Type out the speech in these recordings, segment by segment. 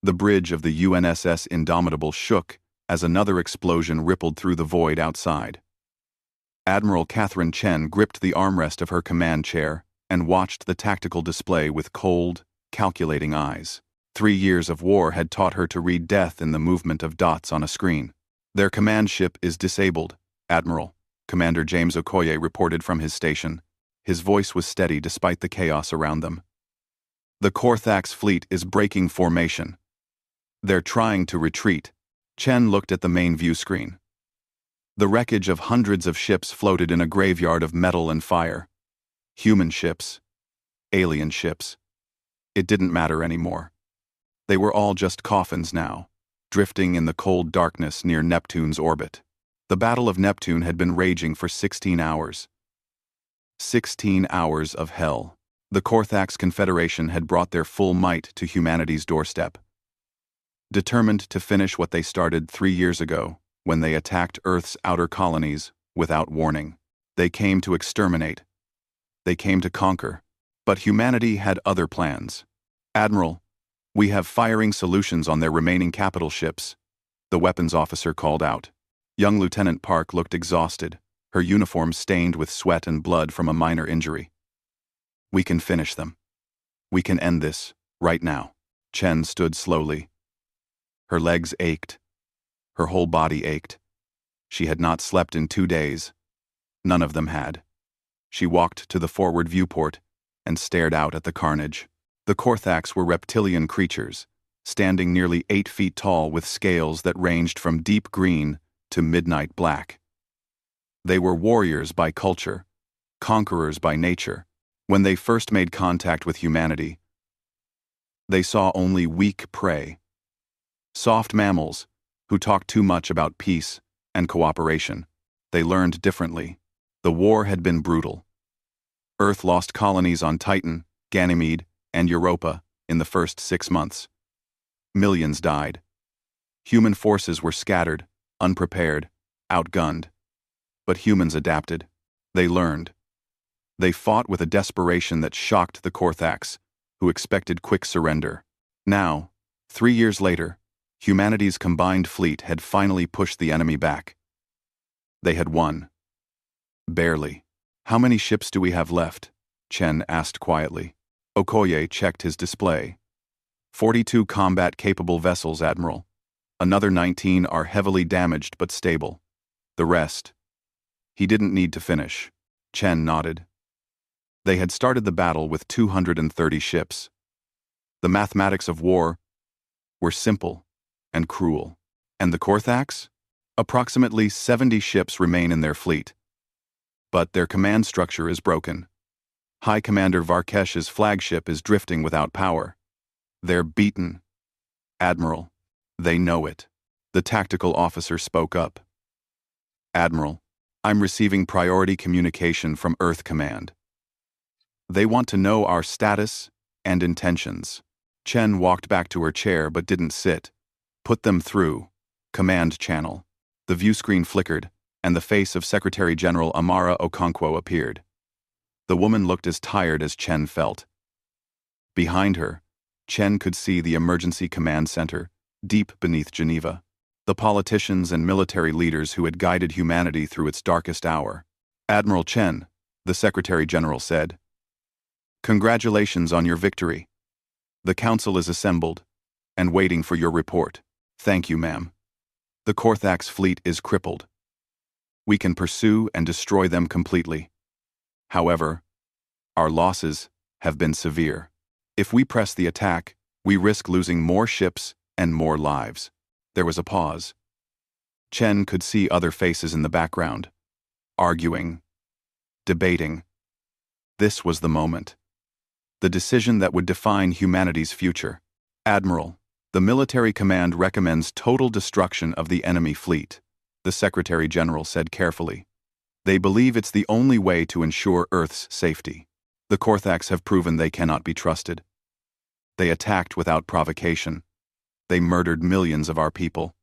The bridge of the UNSS Indomitable shook as another explosion rippled through the void outside. Admiral Catherine Chen gripped the armrest of her command chair and watched the tactical display with cold, calculating eyes. 3 years of war had taught her to read death in the movement of dots on a screen. "Their command ship is disabled, Admiral," Commander James Okoye reported from his station. His voice was steady despite the chaos around them. "The Korthax fleet is breaking formation. They're trying to retreat." Chen looked at the main view screen. The wreckage of hundreds of ships floated in a graveyard of metal and fire. Human ships. Alien ships. It didn't matter anymore. They were all just coffins now, drifting in the cold darkness near Neptune's orbit. The Battle of Neptune had been raging for 16 hours. 16 hours of hell. The Korthax Confederation had brought their full might to humanity's doorstep. Determined to finish what they started 3 years ago, when they attacked Earth's outer colonies without warning. They came to exterminate. They came to conquer. But humanity had other plans. "Admiral, we have firing solutions on their remaining capital ships," the weapons officer called out. Young Lieutenant Park looked exhausted, her uniform stained with sweat and blood from a minor injury. "We can finish them. We can end this, right now." Chen stood slowly. Her legs ached. Her whole body ached. She had not slept in 2 days. None of them had. She walked to the forward viewport and stared out at the carnage. The Korthax were reptilian creatures, standing nearly 8 feet tall with scales that ranged from deep green to midnight black. They were warriors by culture, conquerors by nature. When they first made contact with humanity, they saw only weak prey. Soft mammals who talked too much about peace and cooperation. They learned differently. The war had been brutal. Earth lost colonies on Titan, Ganymede, and Europa in the first 6 months. Millions died. Human forces were scattered, unprepared, outgunned. But humans adapted. They learned. They fought with a desperation that shocked the Korthax, who expected quick surrender. Now, 3 years later, humanity's combined fleet had finally pushed the enemy back. They had won. Barely. "How many ships do we have left?" Chen asked quietly. Okoye checked his display. 42 combat-capable vessels, Admiral. Another 19 are heavily damaged but stable. The rest. He didn't need to finish. Chen nodded. They had started the battle with 230 ships. The mathematics of war were simple and cruel. And the Korthax? Approximately 70 ships remain in their fleet. But their command structure is broken. High Commander Varkesh's flagship is drifting without power. They're beaten. Admiral, they know it. The tactical officer spoke up. "Admiral, I'm receiving priority communication from Earth Command. They want to know our status and intentions." Chen walked back to her chair but didn't sit. "Put them through. Command channel." The view screen flickered, and the face of Secretary General Amara Okonkwo appeared. The woman looked as tired as Chen felt. Behind her, Chen could see the Emergency Command Center, deep beneath Geneva, the politicians and military leaders who had guided humanity through its darkest hour. "Admiral Chen," the Secretary General said, "congratulations on your victory. The Council is assembled and waiting for your report." "Thank you, ma'am. The Korthax fleet is crippled. We can pursue and destroy them completely. However, our losses have been severe. If we press the attack, we risk losing more ships and more lives." There was a pause. Chen could see other faces in the background, arguing, debating. This was the moment. The decision that would define humanity's future. "Admiral, the military command recommends total destruction of the enemy fleet," the Secretary General said carefully. "They believe it's the only way to ensure Earth's safety. The Korthax have proven they cannot be trusted. They attacked without provocation. They murdered millions of our people.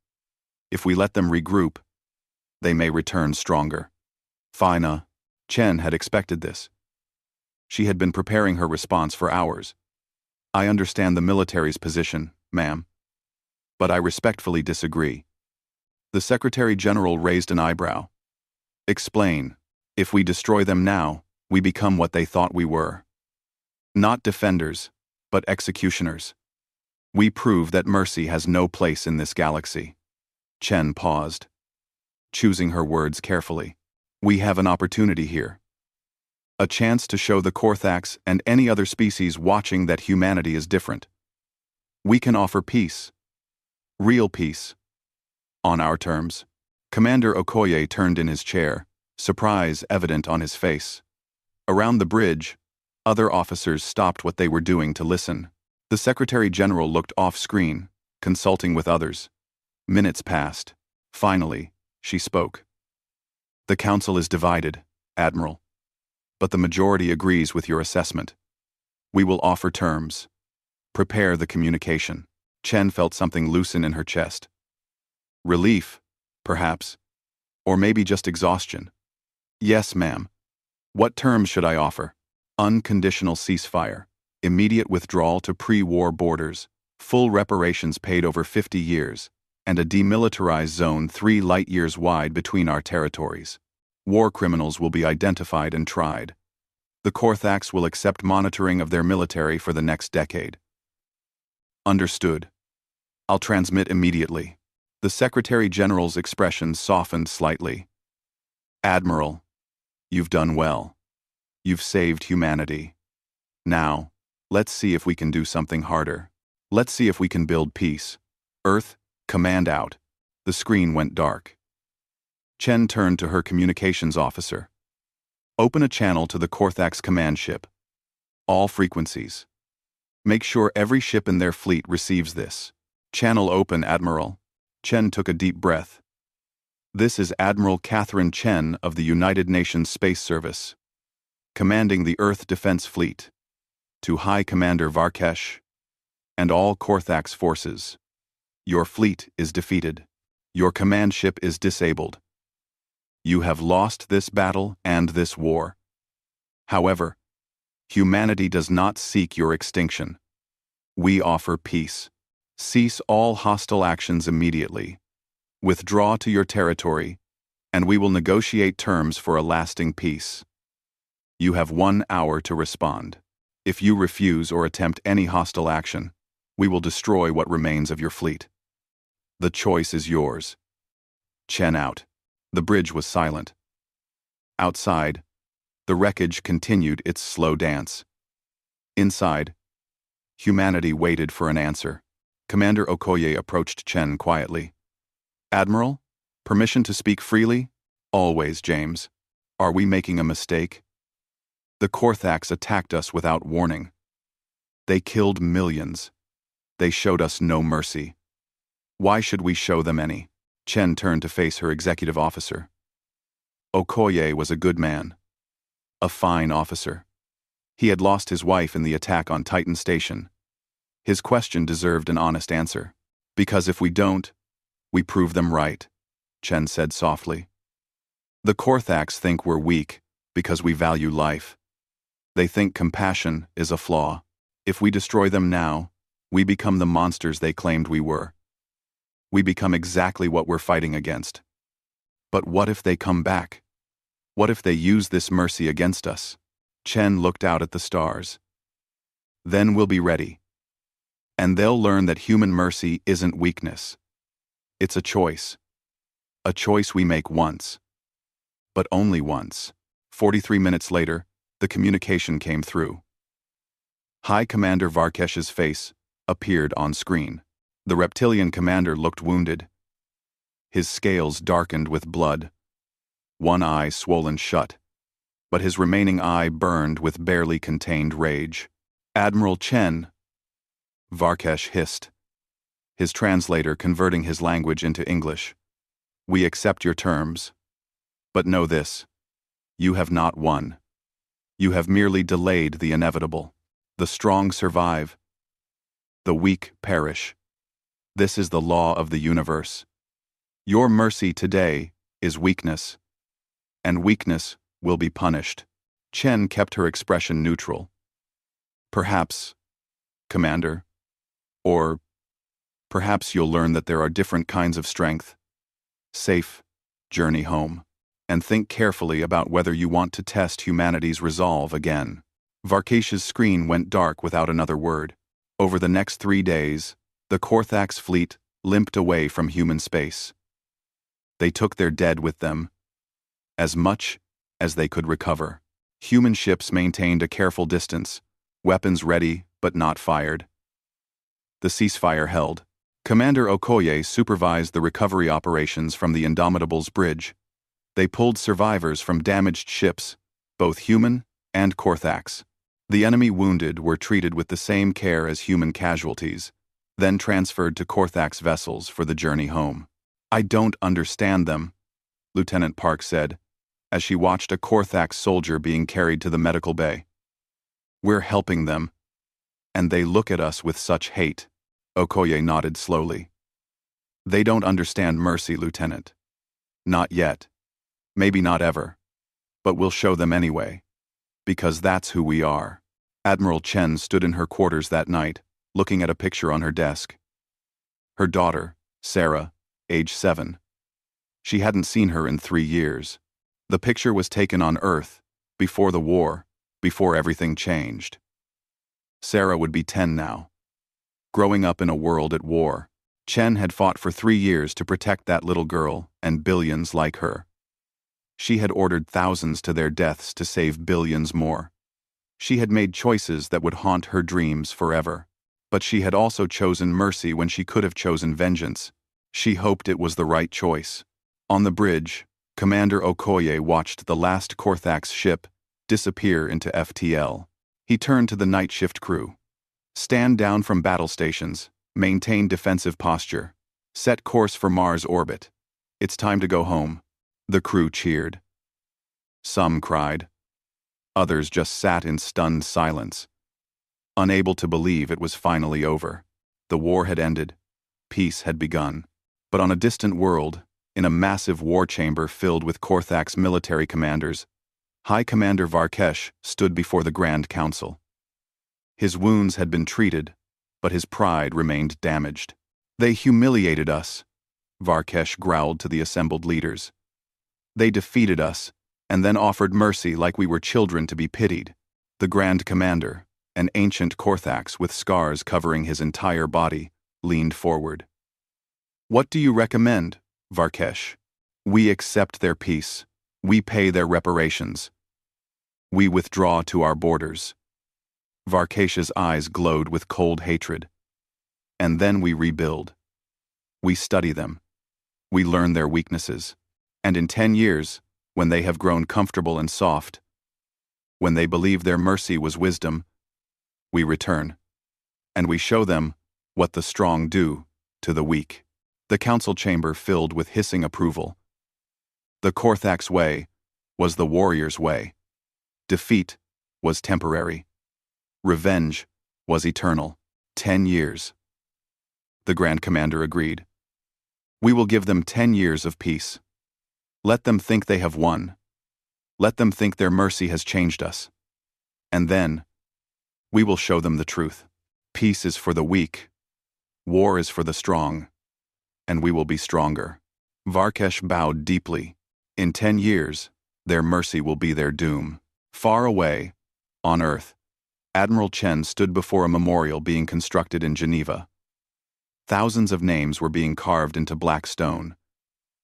If we let them regroup, they may return stronger." Fina. Chen had expected this. She had been preparing her response for hours. "I understand the military's position, ma'am. But I respectfully disagree. The Secretary General raised an eyebrow. Explain. If we destroy them now, we become what they thought we were. Not defenders, but executioners. We prove that mercy has no place in this galaxy. Chen paused, choosing her words carefully. We have an opportunity here. A chance to show the Korthax and any other species watching that humanity is different. We can offer peace. Real peace. On our terms. Commander Okoye turned in his chair, surprise evident on his face. Around the bridge, other officers stopped what they were doing to listen. The Secretary General looked off-screen, consulting with others. Minutes passed. Finally, she spoke. The Council is divided, Admiral. But the majority agrees with your assessment. We will offer terms. Prepare the communication. Chen felt something loosen in her chest. Relief, perhaps. Or maybe just exhaustion. Yes, ma'am. What terms should I offer? Unconditional ceasefire, immediate withdrawal to pre-war borders, full reparations paid over 50 years, and a demilitarized zone 3 light-years wide between our territories. War criminals will be identified and tried. The Korthax will accept monitoring of their military for the next decade. Understood. I'll transmit immediately. The Secretary General's expression softened slightly. Admiral, you've done well. You've saved humanity. Now, let's see if we can do something harder. Let's see if we can build peace. Earth, command out. The screen went dark. Chen turned to her communications officer. Open a channel to the Korthax command ship. All frequencies. Make sure every ship in their fleet receives this. Channel open, Admiral. Chen took a deep breath. This is Admiral Catherine Chen of the United Nations Space Service, commanding the Earth Defense Fleet. To High Commander Varkesh and all Korthax forces. Your fleet is defeated. Your command ship is disabled. You have lost this battle and this war. However, humanity does not seek your extinction. We offer peace. Cease all hostile actions immediately. Withdraw to your territory, and we will negotiate terms for a lasting peace. You have 1 hour to respond. If you refuse or attempt any hostile action, we will destroy what remains of your fleet. The choice is yours. Chen out. The bridge was silent. Outside, the wreckage continued its slow dance. Inside, humanity waited for an answer. Commander Okoye approached Chen quietly. Admiral, permission to speak freely? Always, James. Are we making a mistake? The Korthax attacked us without warning. They killed millions. They showed us no mercy. Why should we show them any? Chen turned to face her executive officer. Okoye was a good man. A fine officer. He had lost his wife in the attack on Titan Station. His question deserved an honest answer. Because if we don't, we prove them right, Chen said softly. The Korthax think we're weak because we value life. They think compassion is a flaw. If we destroy them now, we become the monsters they claimed we were. We become exactly what we're fighting against. But what if they come back? What if they use this mercy against us? Chen looked out at the stars. Then we'll be ready. And they'll learn that human mercy isn't weakness. It's a choice. A choice we make once. But only once. 43 minutes later, the communication came through. High Commander Varkesh's face appeared on screen. The reptilian commander looked wounded. His scales darkened with blood. One eye swollen shut. But his remaining eye burned with barely contained rage. Admiral Chen, Varkesh hissed, his translator converting his language into English. We accept your terms. But know this. You have not won. You have merely delayed the inevitable. The strong survive. The weak perish. This is the law of the universe. Your mercy today is weakness. And weakness will be punished. Chen kept her expression neutral. Perhaps, Commander, or Perhaps you'll learn that there are different kinds of strength. Safe, journey home. And think carefully about whether you want to test humanity's resolve again. Varkesh's screen went dark without another word. Over the next 3 days, the Korthax fleet limped away from human space. They took their dead with them, as much as they could recover. Human ships maintained a careful distance, weapons ready but not fired. The ceasefire held. Commander Okoye supervised the recovery operations from the Indomitable's bridge. They pulled survivors from damaged ships, both human and Korthax. The enemy wounded were treated with the same care as human casualties, then transferred to Korthax vessels for the journey home. "I don't understand them," Lieutenant Park said, as she watched a Korthax soldier being carried to the medical bay. "We're helping them, and they look at us with such hate." Okoye nodded slowly. "They don't understand mercy, Lieutenant. Not yet. Maybe not ever. But we'll show them anyway. Because that's who we are." Admiral Chen stood in her quarters that night, looking at a picture on her desk. Her daughter, Sarah, age 7. She hadn't seen her in 3 years. The picture was taken on Earth, before the war, before everything changed. Sarah would be 10 now. Growing up in a world at war, Chen had fought for 3 years to protect that little girl and billions like her. She had ordered thousands to their deaths to save billions more. She had made choices that would haunt her dreams forever. But she had also chosen mercy when she could have chosen vengeance. She hoped it was the right choice. On the bridge, Commander Okoye watched the last Korthax ship disappear into FTL. He turned to the night shift crew. "Stand down from battle stations, maintain defensive posture, set course for Mars orbit. It's time to go home." The crew cheered. Some cried. Others just sat in stunned silence, unable to believe it was finally over. The war had ended. Peace had begun. But on a distant world, in a massive war chamber filled with Korthax military commanders, High Commander Varkesh stood before the Grand Council. His wounds had been treated, but his pride remained damaged. "They humiliated us," Varkesh growled to the assembled leaders. "They defeated us, and then offered mercy like we were children to be pitied." The Grand Commander, an ancient Korthax with scars covering his entire body, leaned forward. "What do you recommend, Varkesh?" "We accept their peace. We pay their reparations. We withdraw to our borders." Varkesh's eyes glowed with cold hatred. "And then we rebuild. We study them. We learn their weaknesses. And in 10 years, when they have grown comfortable and soft, when they believe their mercy was wisdom, we return. And we show them what the strong do to the weak." The council chamber filled with hissing approval. The Korthax way was the warrior's way. Defeat was temporary. Revenge was eternal. 10 years. The Grand Commander agreed. "We will give them 10 years of peace. Let them think they have won. Let them think their mercy has changed us. And then, we will show them the truth. Peace is for the weak. War is for the strong. And we will be stronger." Varkesh bowed deeply. In 10 years, their mercy will be their doom. Far away, on Earth, Admiral Chen stood before a memorial being constructed in Geneva. Thousands of names were being carved into black stone.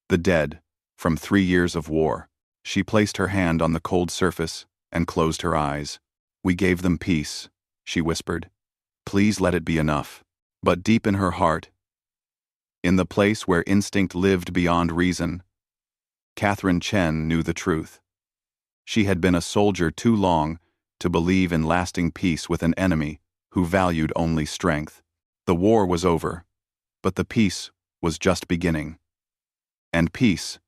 The dead, from 3 years of war. She placed her hand on the cold surface and closed her eyes. "We gave them peace," she whispered. "Please let it be enough." But deep in her heart, in the place where instinct lived beyond reason, Catherine Chen knew the truth. She had been a soldier too long to believe in lasting peace with an enemy who valued only strength. The war was over, but the peace was just beginning. And peace,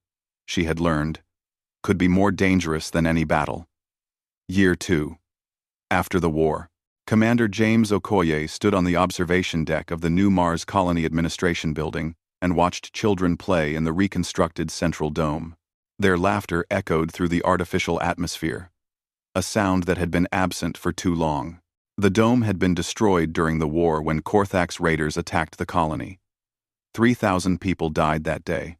she had learned, could be more dangerous than any battle. Year 2. After the war, Commander James Okoye stood on the observation deck of the new Mars Colony Administration building and watched children play in the reconstructed central dome. Their laughter echoed through the artificial atmosphere, a sound that had been absent for too long. The dome had been destroyed during the war when Korthax raiders attacked the colony. 3,000 people died that day.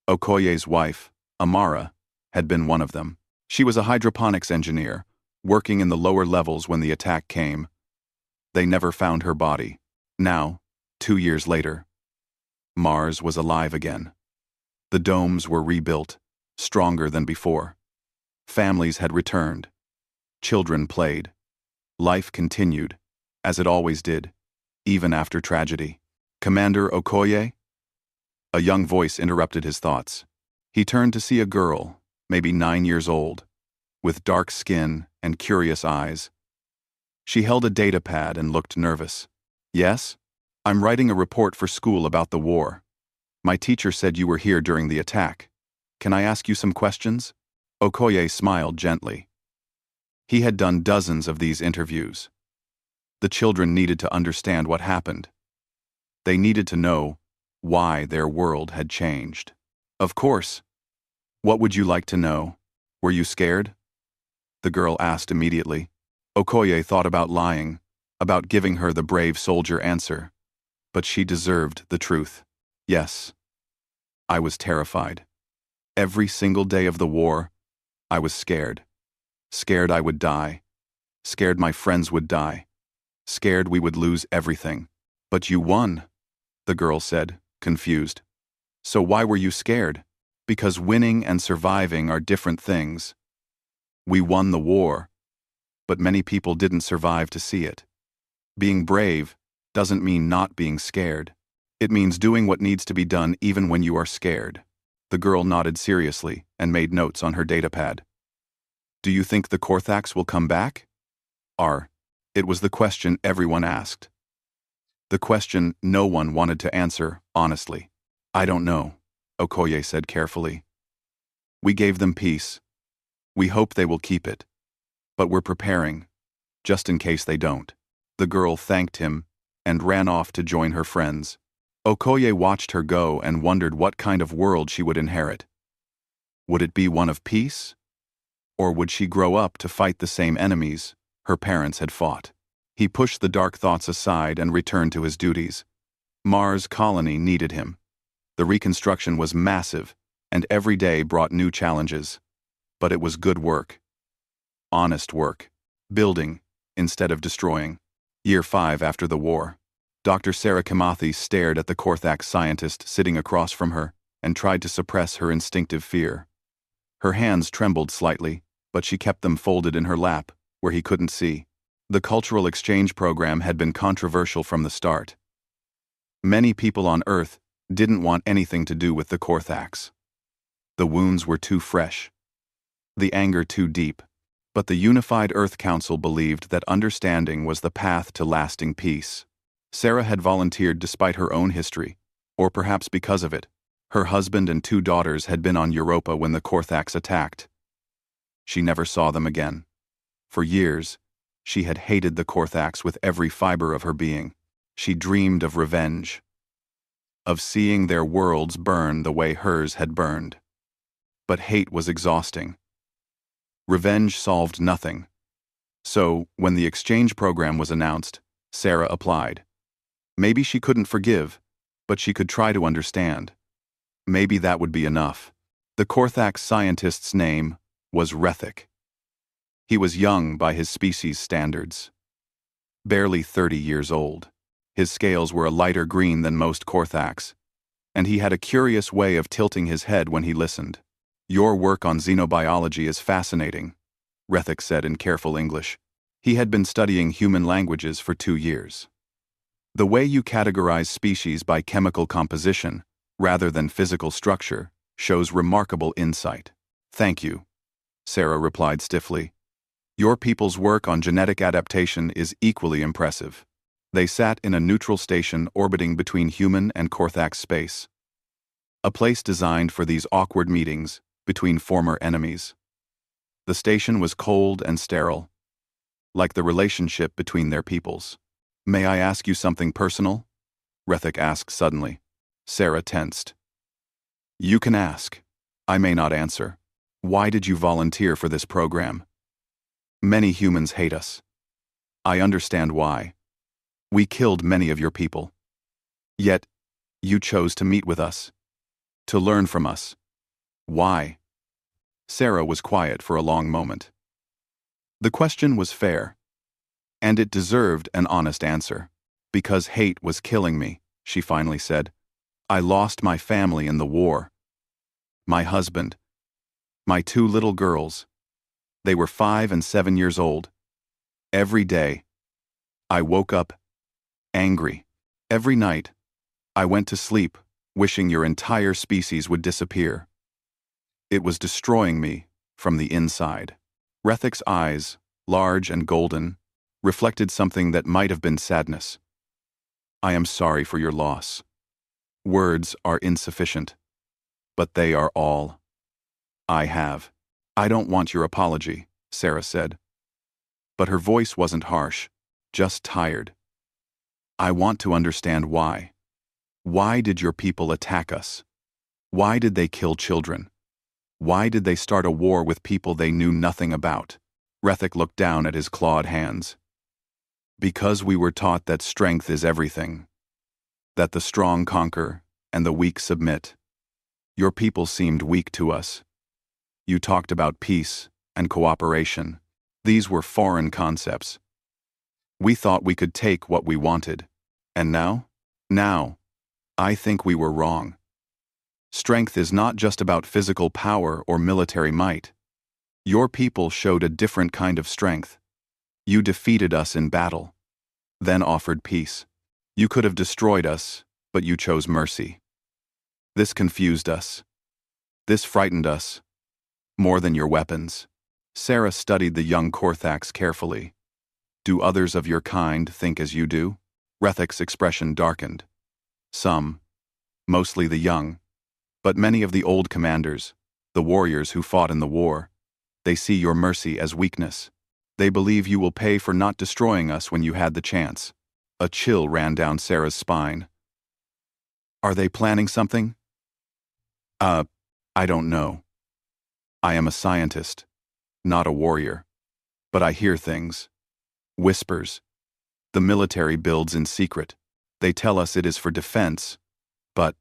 Okoye's wife, Amara, had been one of them. She was a hydroponics engineer, working in the lower levels when the attack came. They never found her body. Now, 2 years later, Mars was alive again. The domes were rebuilt, stronger than before. Families had returned. Children played. Life continued, as it always did, even after tragedy. Commander Okoye? A young voice interrupted his thoughts. He turned to see a girl, maybe 9 years old, with dark skin and curious eyes. She held a data pad and looked nervous. Yes? I'm writing a report for school about the war. My teacher said you were here during the attack. Can I ask you some questions? Okoye smiled gently. He had done dozens of these interviews. The children needed to understand what happened. They needed to know why their world had changed. Of course. What would you like to know? Were you scared? The girl asked immediately. Okoye thought about lying, about giving her the brave soldier answer. But she deserved the truth. Yes. I was terrified. Every single day of the war, I was scared. Scared I would die. Scared my friends would die. Scared we would lose everything. But you won, the girl said, confused. So why were you scared? Because winning and surviving are different things. We won the war, but many people didn't survive to see it. Being brave doesn't mean not being scared. It means doing what needs to be done even when you are scared. The girl nodded seriously and made notes on her datapad. Do you think the Korthax will come back? It was the question everyone asked. The question no one wanted to answer, honestly. I don't know, Okoye said carefully. We gave them peace. We hope they will keep it. But we're preparing, just in case they don't. The girl thanked him and ran off to join her friends. Okoye watched her go and wondered what kind of world she would inherit. Would it be one of peace? Or would she grow up to fight the same enemies her parents had fought? He pushed the dark thoughts aside and returned to his duties. Mars' colony needed him. The reconstruction was massive, and every day brought new challenges. But it was good work. Honest work. Building, instead of destroying. Year 5 after the war. Dr. Sarah Kimathi stared at the Korthax scientist sitting across from her and tried to suppress her instinctive fear. Her hands trembled slightly, but she kept them folded in her lap, where he couldn't see. The cultural exchange program had been controversial from the start. Many people on Earth didn't want anything to do with the Korthax. The wounds were too fresh. The anger too deep. But the Unified Earth Council believed that understanding was the path to lasting peace. Sarah had volunteered despite her own history, or perhaps because of it. Her husband and 2 daughters had been on Europa when the Korthax attacked. She never saw them again. For years, she had hated the Korthax with every fiber of her being. She dreamed of revenge. Of seeing their worlds burn the way hers had burned. But hate was exhausting. Revenge solved nothing. So, when the exchange program was announced, Sarah applied. Maybe she couldn't forgive, but she could try to understand. Maybe that would be enough. The Korthax scientist's name was Rethik. He was young by his species' standards. Barely 30 years old. His scales were a lighter green than most Korthax, and he had a curious way of tilting his head when he listened. Your work on xenobiology is fascinating, Rethik said in careful English. He had been studying human languages for 2 years. The way you categorize species by chemical composition, rather than physical structure, shows remarkable insight. Thank you, Sarah replied stiffly. Your people's work on genetic adaptation is equally impressive. They sat in a neutral station orbiting between human and Korthax space. A place designed for these awkward meetings between former enemies. The station was cold and sterile, like the relationship between their peoples. May I ask you something personal? Rethik asked suddenly. Sarah tensed. You can ask. I may not answer. Why did you volunteer for this program? Many humans hate us. I understand why. We killed many of your people. Yet, You chose to meet with us. To learn from us. Why? Sarah was quiet for a long moment. The question was fair. And it deserved an honest answer. Because hate was killing me, she finally said. I lost my family in the war. My husband. My 2 little girls. They were 5 and 7 years old. Every day, I woke up angry. Every night, I went to sleep, wishing your entire species would disappear. It was destroying me from the inside. Rethek's eyes, large and golden, reflected something that might have been sadness. I am sorry for your loss. Words are insufficient, but they are all I have. I don't want your apology, Sarah said. But her voice wasn't harsh, just tired. I want to understand why. Why did your people attack us? Why did they kill children? Why did they start a war with people they knew nothing about? Rethek looked down at his clawed hands. Because we were taught that strength is everything. That the strong conquer and the weak submit. Your people seemed weak to us. You talked about peace and cooperation. These were foreign concepts. We thought we could take what we wanted. And now? Now, I think we were wrong. Strength is not just about physical power or military might. Your people showed a different kind of strength. You defeated us in battle, then offered peace. You could have destroyed us, but you chose mercy. This confused us. This frightened us. More than your weapons. Sarah studied the young Korthax carefully. Do others of your kind think as you do? Rethek's expression darkened. Some, mostly the young, but many of the old commanders, the warriors who fought in the war, they see your mercy as weakness. They believe you will pay for not destroying us when you had the chance. A chill ran down Sarah's spine. Are they planning something? I don't know. I am a scientist, not a warrior. But I hear things. Whispers. The military builds in secret. They tell us it is for defense, but...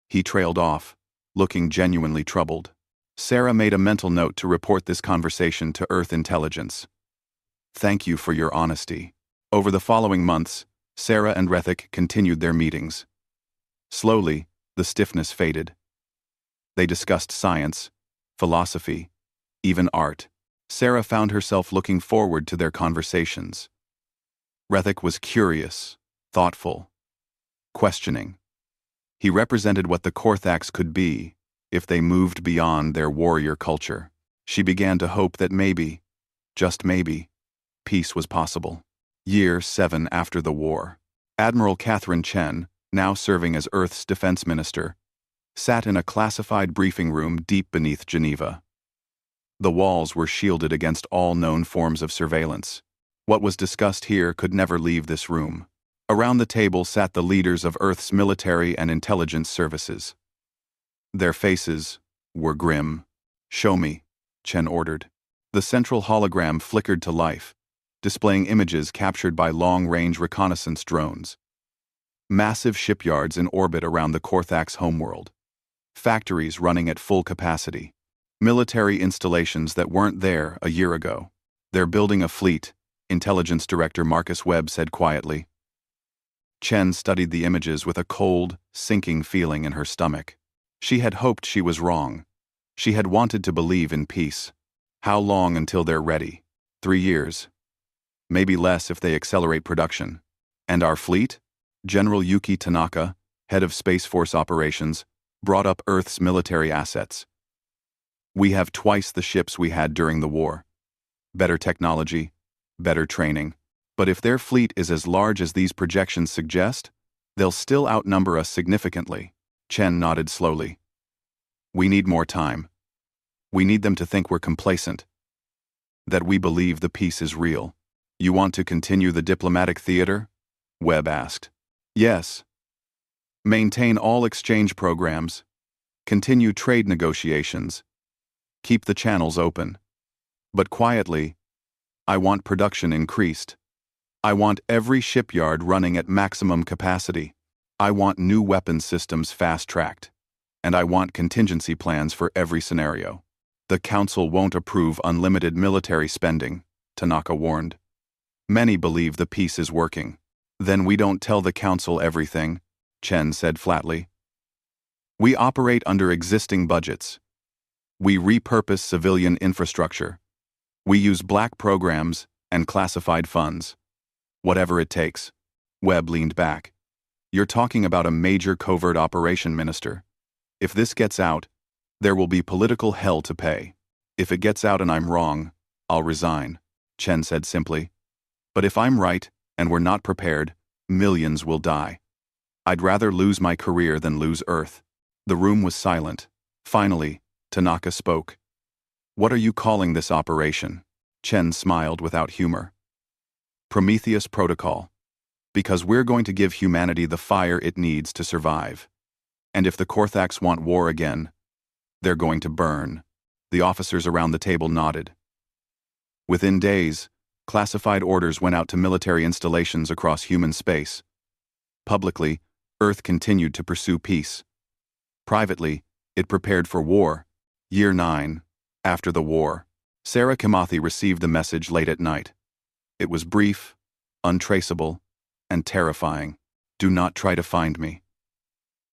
He trailed off, looking genuinely troubled. Sarah made a mental note to report this conversation to Earth Intelligence. Thank you for your honesty. Over the following months, Sarah and Rethek continued their meetings. Slowly, the stiffness faded. They discussed science, philosophy, even art. Sarah found herself looking forward to their conversations. Rethek was curious, thoughtful, questioning. He represented what the Korthax could be if they moved beyond their warrior culture. She began to hope that maybe, just maybe, peace was possible. Year 7 after the war. Admiral Catherine Chen, now serving as Earth's defense minister, sat in a classified briefing room deep beneath Geneva. The walls were shielded against all known forms of surveillance. What was discussed here could never leave this room. Around the table sat the leaders of Earth's military and intelligence services. Their faces were grim. Show me, Chen ordered. The central hologram flickered to life, displaying images captured by long-range reconnaissance drones. Massive shipyards in orbit around the Korthax homeworld. Factories running at full capacity. Military installations that weren't there a year ago. They're building a fleet, Intelligence Director Marcus Webb said quietly. Chen studied the images with a cold, sinking feeling in her stomach. She had hoped she was wrong. She had wanted to believe in peace. How long until they're ready? 3 years. Maybe less if they accelerate production. And our fleet? General Yuki Tanaka, head of Space Force operations, brought up Earth's military assets. We have twice the ships we had during the war. Better technology, better training. But if their fleet is as large as these projections suggest, they'll still outnumber us significantly. Chen nodded slowly. We need more time. We need them to think we're complacent. That we believe the peace is real. You want to continue the diplomatic theater? Webb asked. Yes. Maintain all exchange programs. Continue trade negotiations. Keep the channels open. But quietly, I want production increased. I want every shipyard running at maximum capacity. I want new weapons systems fast-tracked, and I want contingency plans for every scenario. The Council won't approve unlimited military spending, Tanaka warned. Many believe the peace is working. Then we don't tell the Council everything, Chen said flatly. We operate under existing budgets. We repurpose civilian infrastructure. We use black programs and classified funds. Whatever it takes. Webb leaned back. You're talking about a major covert operation, Minister. If this gets out, there will be political hell to pay. If it gets out and I'm wrong, I'll resign, Chen said simply. But if I'm right, and we're not prepared, millions will die. I'd rather lose my career than lose Earth. The room was silent. Finally, Tanaka spoke. What are you calling this operation? Chen smiled without humor. Prometheus Protocol. Because we're going to give humanity the fire it needs to survive. And if the Korthax want war again, they're going to burn. The officers around the table nodded. Within days, classified orders went out to military installations across human space. Publicly, Earth continued to pursue peace. Privately, it prepared for war. Year 9, after the war. Sarah Kimathi received the message late at night. It was brief, untraceable, and terrifying. Do not try to find me.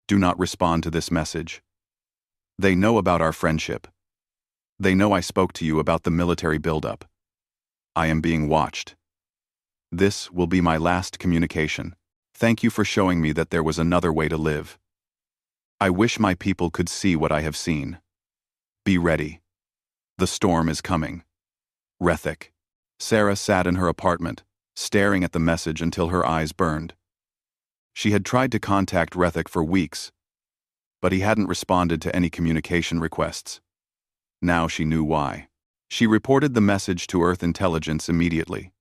Do not respond to this message. They know about our friendship. They know I spoke to you about the military buildup. I am being watched. This will be my last communication. Thank you for showing me that there was another way to live. I wish my people could see what I have seen. Be ready. The storm is coming. Rethik. Sarah sat in her apartment, staring at the message until her eyes burned. She had tried to contact Rethik for weeks, but he hadn't responded to any communication requests. Now she knew why. She reported the message to Earth Intelligence immediately.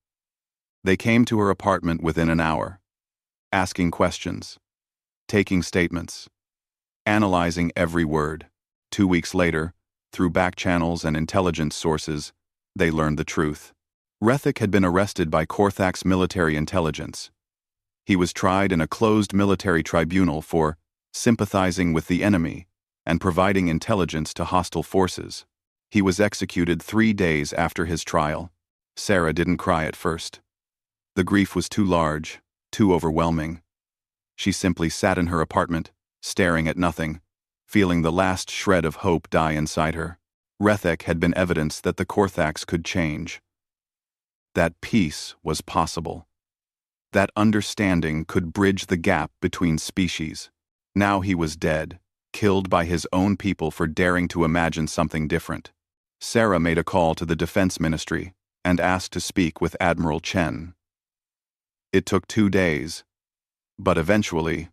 They came to her apartment within an hour, asking questions, taking statements, analyzing every word. 2 weeks later, through back channels and intelligence sources, they learned the truth. Rethik had been arrested by Korthax military intelligence. He was tried in a closed military tribunal for sympathizing with the enemy and providing intelligence to hostile forces. He was executed 3 days after his trial. Sarah didn't cry at first. The grief was too large, too overwhelming. She simply sat in her apartment, staring at nothing, feeling the last shred of hope die inside her. Rethik had been evidence that the Korthax could change. That peace was possible. That understanding could bridge the gap between species. Now he was dead, killed by his own people for daring to imagine something different. Sarah made a call to the Defense Ministry and asked to speak with Admiral Chen. It took 2 days, but eventually,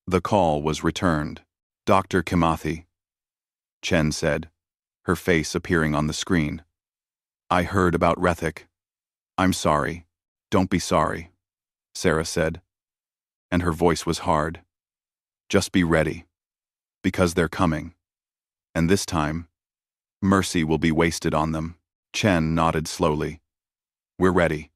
the call was returned. Dr. Kimathi, Chen said, her face appearing on the screen. I heard about Rethik. I'm sorry. Don't be sorry, Sarah said, and her voice was hard. Just be ready, because they're coming. And this time, mercy will be wasted on them. Chen nodded slowly. We're ready.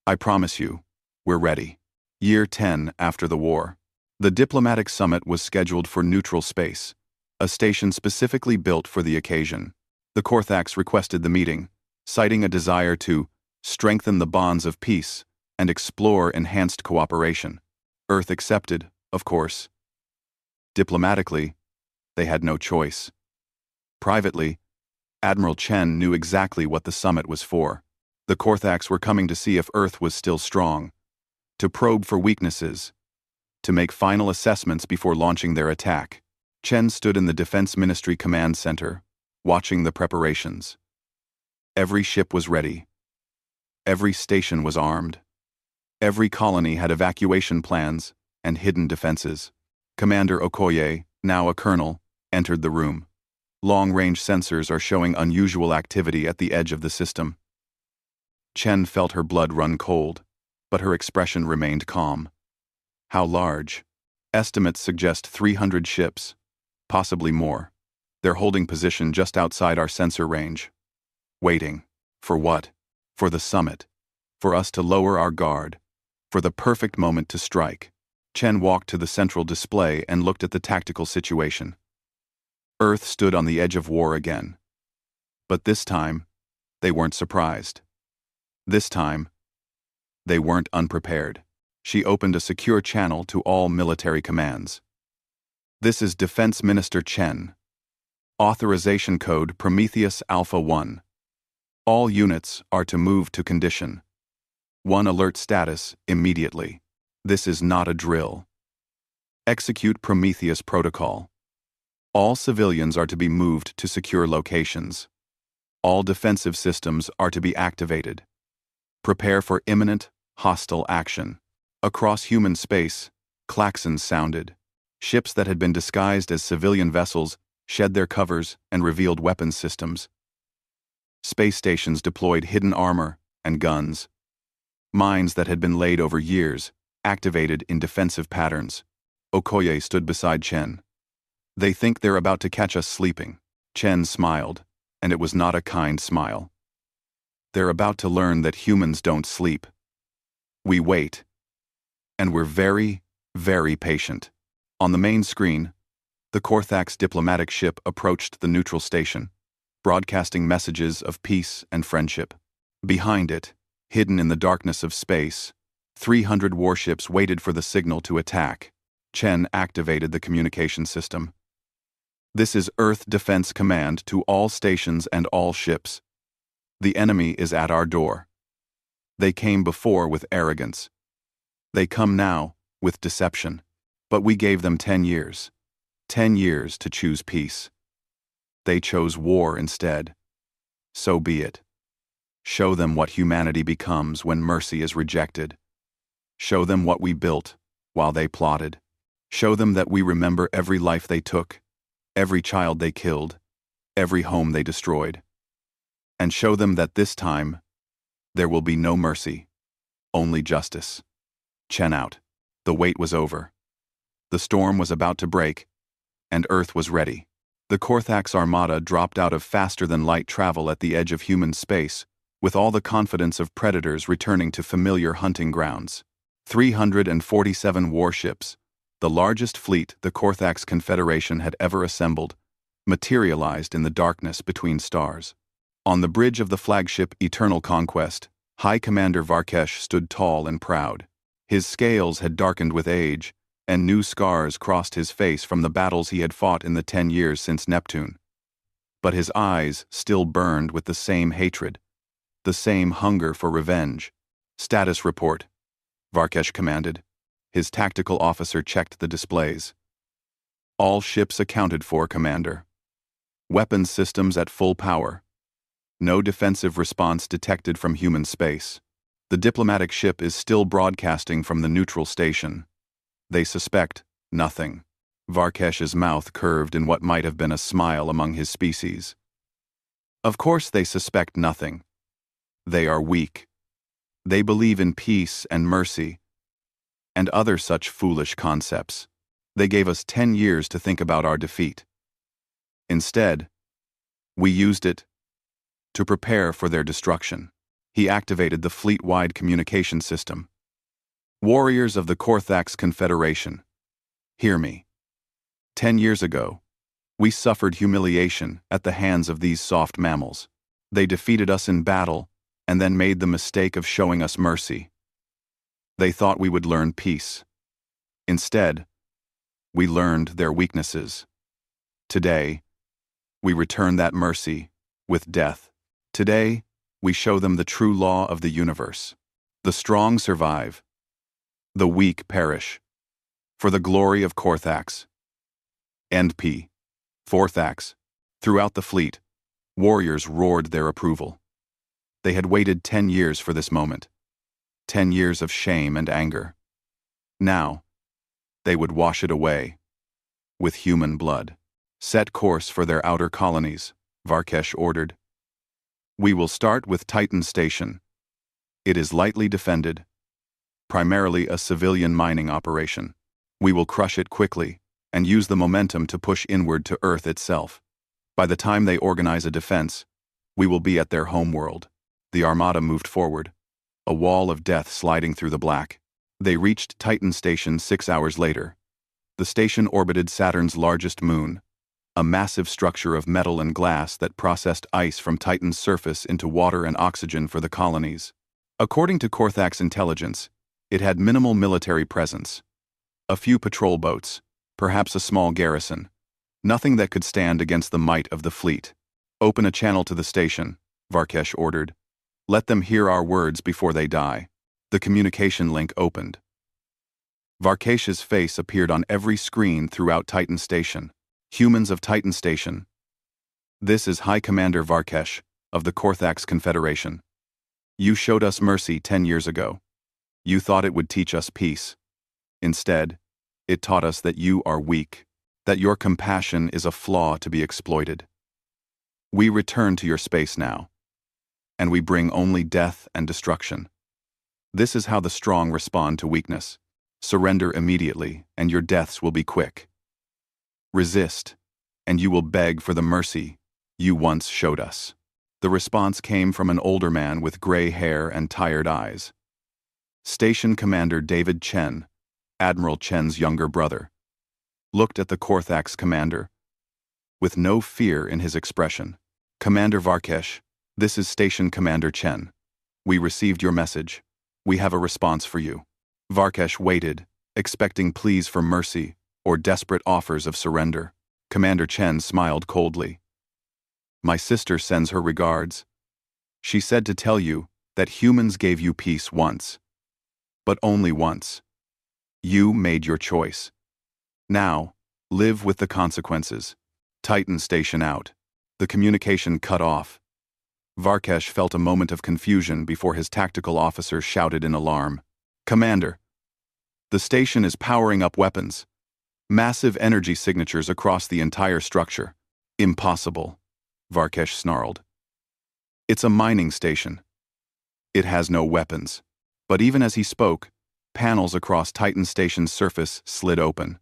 I promise you, we're ready. Year 10 after the war. The diplomatic summit was scheduled for neutral space, a station specifically built for the occasion. The Korthax requested the meeting, citing a desire to strengthen the bonds of peace and explore enhanced cooperation. Earth accepted, of course. Diplomatically, they had no choice. Privately, Admiral Chen knew exactly what the summit was for. The Korthax were coming to see if Earth was still strong, to probe for weaknesses, to make final assessments before launching their attack. Chen stood in the Defense Ministry Command Center, watching the preparations. Every ship was ready. Every station was armed. Every colony had evacuation plans and hidden defenses. Commander Okoye, now a colonel, entered the room. Long-range sensors are showing unusual activity at the edge of the system. Chen felt her blood run cold, but her expression remained calm. How large? Estimates suggest 300 ships, possibly more. They're holding position just outside our sensor range. Waiting. For what? For the summit. For us to lower our guard. For the perfect moment to strike. Chen walked to the central display and looked at the tactical situation. Earth stood on the edge of war again. But this time, they weren't surprised. This time, they weren't unprepared. She opened a secure channel to all military commands. This is Defense Minister Chen. Authorization code Prometheus Alpha 1. All units are to move to condition 1 alert status immediately. This is not a drill. Execute Prometheus protocol. All civilians are to be moved to secure locations. All defensive systems are to be activated. Prepare for imminent, hostile action. Across human space, klaxons sounded. Ships that had been disguised as civilian vessels shed their covers and revealed weapons systems. Space stations deployed hidden armor and guns. Mines that had been laid over years activated in defensive patterns. Okoye stood beside Chen. They think they're about to catch us sleeping. Chen smiled, and it was not a kind smile. They're about to learn that humans don't sleep. We wait. And we're very, very patient. On the main screen, the Korthax diplomatic ship approached the neutral station, broadcasting messages of peace and friendship. Behind it, hidden in the darkness of space, 300 warships waited for the signal to attack. Chen activated the communication system. This is Earth Defense Command to all stations and all ships. The enemy is at our door. They came before with arrogance. They come now with deception. But we gave them 10 years. 10 years to choose peace. They chose war instead. So be it. Show them what humanity becomes when mercy is rejected. Show them what we built while they plotted. Show them that we remember every life they took, every child they killed, every home they destroyed. And show them that this time, there will be no mercy, only justice. Chen out. The wait was over. The storm was about to break, and Earth was ready. The Korthax armada dropped out of faster-than-light travel at the edge of human space, with all the confidence of predators returning to familiar hunting grounds. 347 warships, the largest fleet the Korthax Confederation had ever assembled, materialized in the darkness between stars. On the bridge of the flagship Eternal Conquest, High Commander Varkesh stood tall and proud. His scales had darkened with age, and new scars crossed his face from the battles he had fought in the 10 years since Neptune. But his eyes still burned with the same hatred, the same hunger for revenge. Status report, Varkesh commanded. His tactical officer checked the displays. All ships accounted for, Commander. Weapons systems at full power. No defensive response detected from human space. The diplomatic ship is still broadcasting from the neutral station. They suspect nothing. Varkesh's mouth curved in what might have been a smile among his species. Of course they suspect nothing. They are weak. They believe in peace and mercy, and other such foolish concepts. They gave us 10 years to think about our defeat. Instead, we used it to prepare for their destruction. He activated the fleet-wide communication system. Warriors of the Korthax Confederation, hear me. 10 years ago, we suffered humiliation at the hands of these soft mammals. They defeated us in battle and then made the mistake of showing us mercy. They thought we would learn peace. Instead, we learned their weaknesses. Today, we return that mercy with death. Today, we show them the true law of the universe. The strong survive. The weak perish. For the glory of Korthax. End P. Forthax. Throughout the fleet, warriors roared their approval. They had waited 10 years for this moment. 10 years of shame and anger. Now, they would wash it away. With human blood. Set course for their outer colonies, Varkesh ordered. We will start with Titan Station. It is lightly defended. Primarily a civilian mining operation. We will crush it quickly and use the momentum to push inward to Earth itself. By the time they organize a defense, we will be at their homeworld. The armada moved forward, a wall of death sliding through the black. They reached Titan Station 6 hours later. The station orbited Saturn's largest moon, a massive structure of metal and glass that processed ice from Titan's surface into water and oxygen for the colonies. According to Korthak's intelligence, it had minimal military presence. A few patrol boats, perhaps a small garrison. Nothing that could stand against the might of the fleet. "Open a channel to the station," Varkesh ordered. "Let them hear our words before they die." The communication link opened. Varkesh's face appeared on every screen throughout Titan Station. "Humans of Titan Station. This is High Commander Varkesh of the Korthak's Confederation. You showed us mercy 10 years ago. You thought it would teach us peace. Instead, it taught us that you are weak, that your compassion is a flaw to be exploited. We return to your space now, and we bring only death and destruction. This is how the strong respond to weakness. Surrender immediately, and your deaths will be quick. Resist, and you will beg for the mercy you once showed us." The response came from an older man with gray hair and tired eyes. Station Commander David Chen, Admiral Chen's younger brother, looked at the Korthak's commander with no fear in his expression. "Commander Varkesh, this is Station Commander Chen. We received your message. We have a response for you." Varkesh waited, expecting pleas for mercy or desperate offers of surrender. Commander Chen smiled coldly. "My sister sends her regards. She said to tell you that humans gave you peace once. But only once. You made your choice. Now, live with the consequences." Titan Station out. The communication cut off. Varkesh felt a moment of confusion before his tactical officer shouted in alarm. "Commander, the station is powering up weapons. Massive energy signatures across the entire structure." "Impossible," Varkesh snarled. "It's a mining station. It has no weapons." But even as he spoke, panels across Titan Station's surface slid open.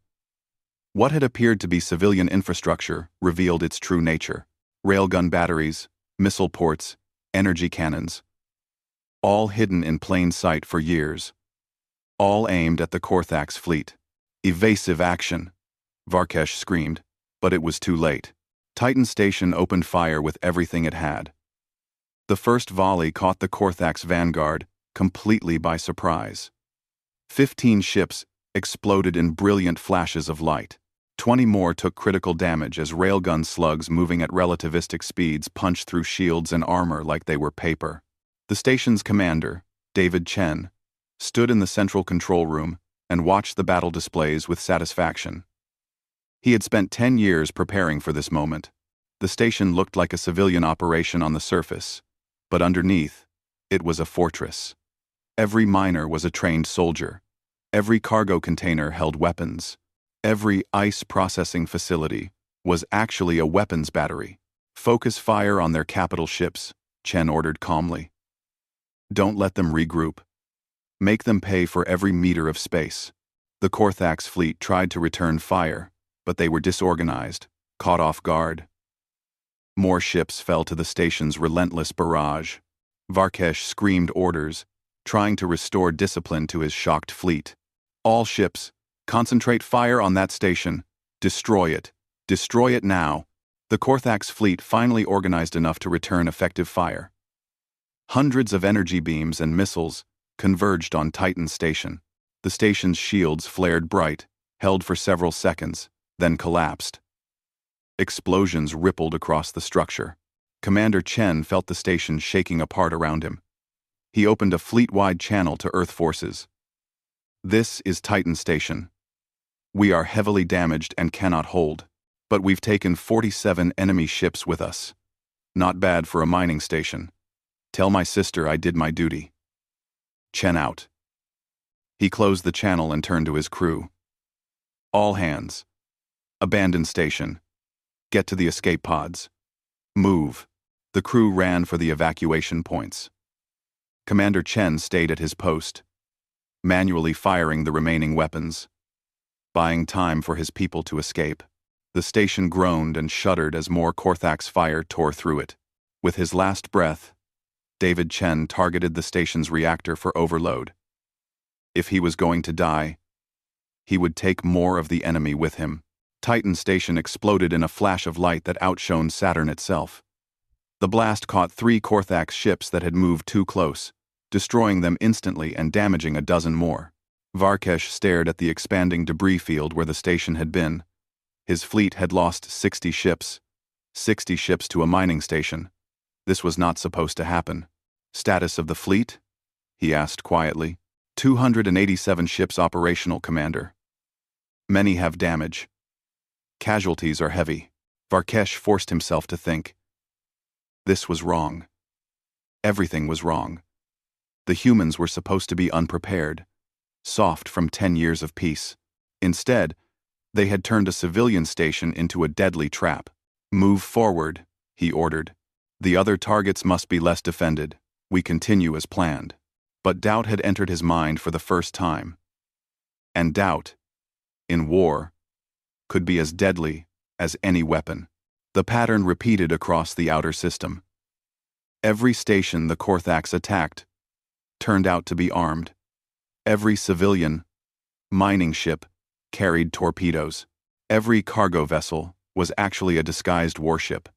What had appeared to be civilian infrastructure revealed its true nature. Railgun batteries, missile ports, energy cannons. All hidden in plain sight for years. All aimed at the Korthak's fleet. "Evasive action," Varkesh screamed, but it was too late. Titan Station opened fire with everything it had. The first volley caught the Korthak's vanguard completely by surprise. 15 ships exploded in brilliant flashes of light. 20 more took critical damage as railgun slugs moving at relativistic speeds punched through shields and armor like they were paper. The station's commander, David Chen, stood in the central control room and watched the battle displays with satisfaction. He had spent 10 years preparing for this moment. The station looked like a civilian operation on the surface, but underneath, it was a fortress. Every miner was a trained soldier. Every cargo container held weapons. Every ice processing facility was actually a weapons battery. "Focus fire on their capital ships," Chen ordered calmly. "Don't let them regroup. Make them pay for every meter of space." The Korthak's fleet tried to return fire, but they were disorganized, caught off guard. More ships fell to the station's relentless barrage. Varkesh screamed orders, trying to restore discipline to his shocked fleet. "All ships, concentrate fire on that station. Destroy it. Destroy it now." The Korthak's fleet finally organized enough to return effective fire. Hundreds of energy beams and missiles converged on Titan Station. The station's shields flared bright, held for several seconds, then collapsed. Explosions rippled across the structure. Commander Chen felt the station shaking apart around him. He opened a fleet-wide channel to Earth forces. "This is Titan Station. We are heavily damaged and cannot hold, but we've taken 47 enemy ships with us. Not bad for a mining station. Tell my sister I did my duty." Chen out. He closed the channel and turned to his crew. "All hands. Abandon station. Get to the escape pods. Move." The crew ran for the evacuation points. Commander Chen stayed at his post, manually firing the remaining weapons, buying time for his people to escape. The station groaned and shuddered as more Korthak's fire tore through it. With his last breath, David Chen targeted the station's reactor for overload. If he was going to die, he would take more of the enemy with him. Titan Station exploded in a flash of light that outshone Saturn itself. The blast caught 3 Korthax ships that had moved too close, destroying them instantly and damaging a dozen more. Varkesh stared at the expanding debris field where the station had been. His fleet had lost 60 ships. 60 ships to a mining station. This was not supposed to happen. Status of the fleet? He asked quietly. 287 ships operational, Commander. Many have damage. Casualties are heavy. Varkesh forced himself to think. This was wrong. Everything was wrong. The humans were supposed to be unprepared, soft from 10 years of peace. Instead, they had turned a civilian station into a deadly trap. Move forward, he ordered. The other targets must be less defended. We continue as planned. But doubt had entered his mind for the first time. And doubt, in war, could be as deadly as any weapon. The pattern repeated across the outer system. Every station the Korthax attacked turned out to be armed. Every civilian mining ship carried torpedoes. Every cargo vessel was actually a disguised warship.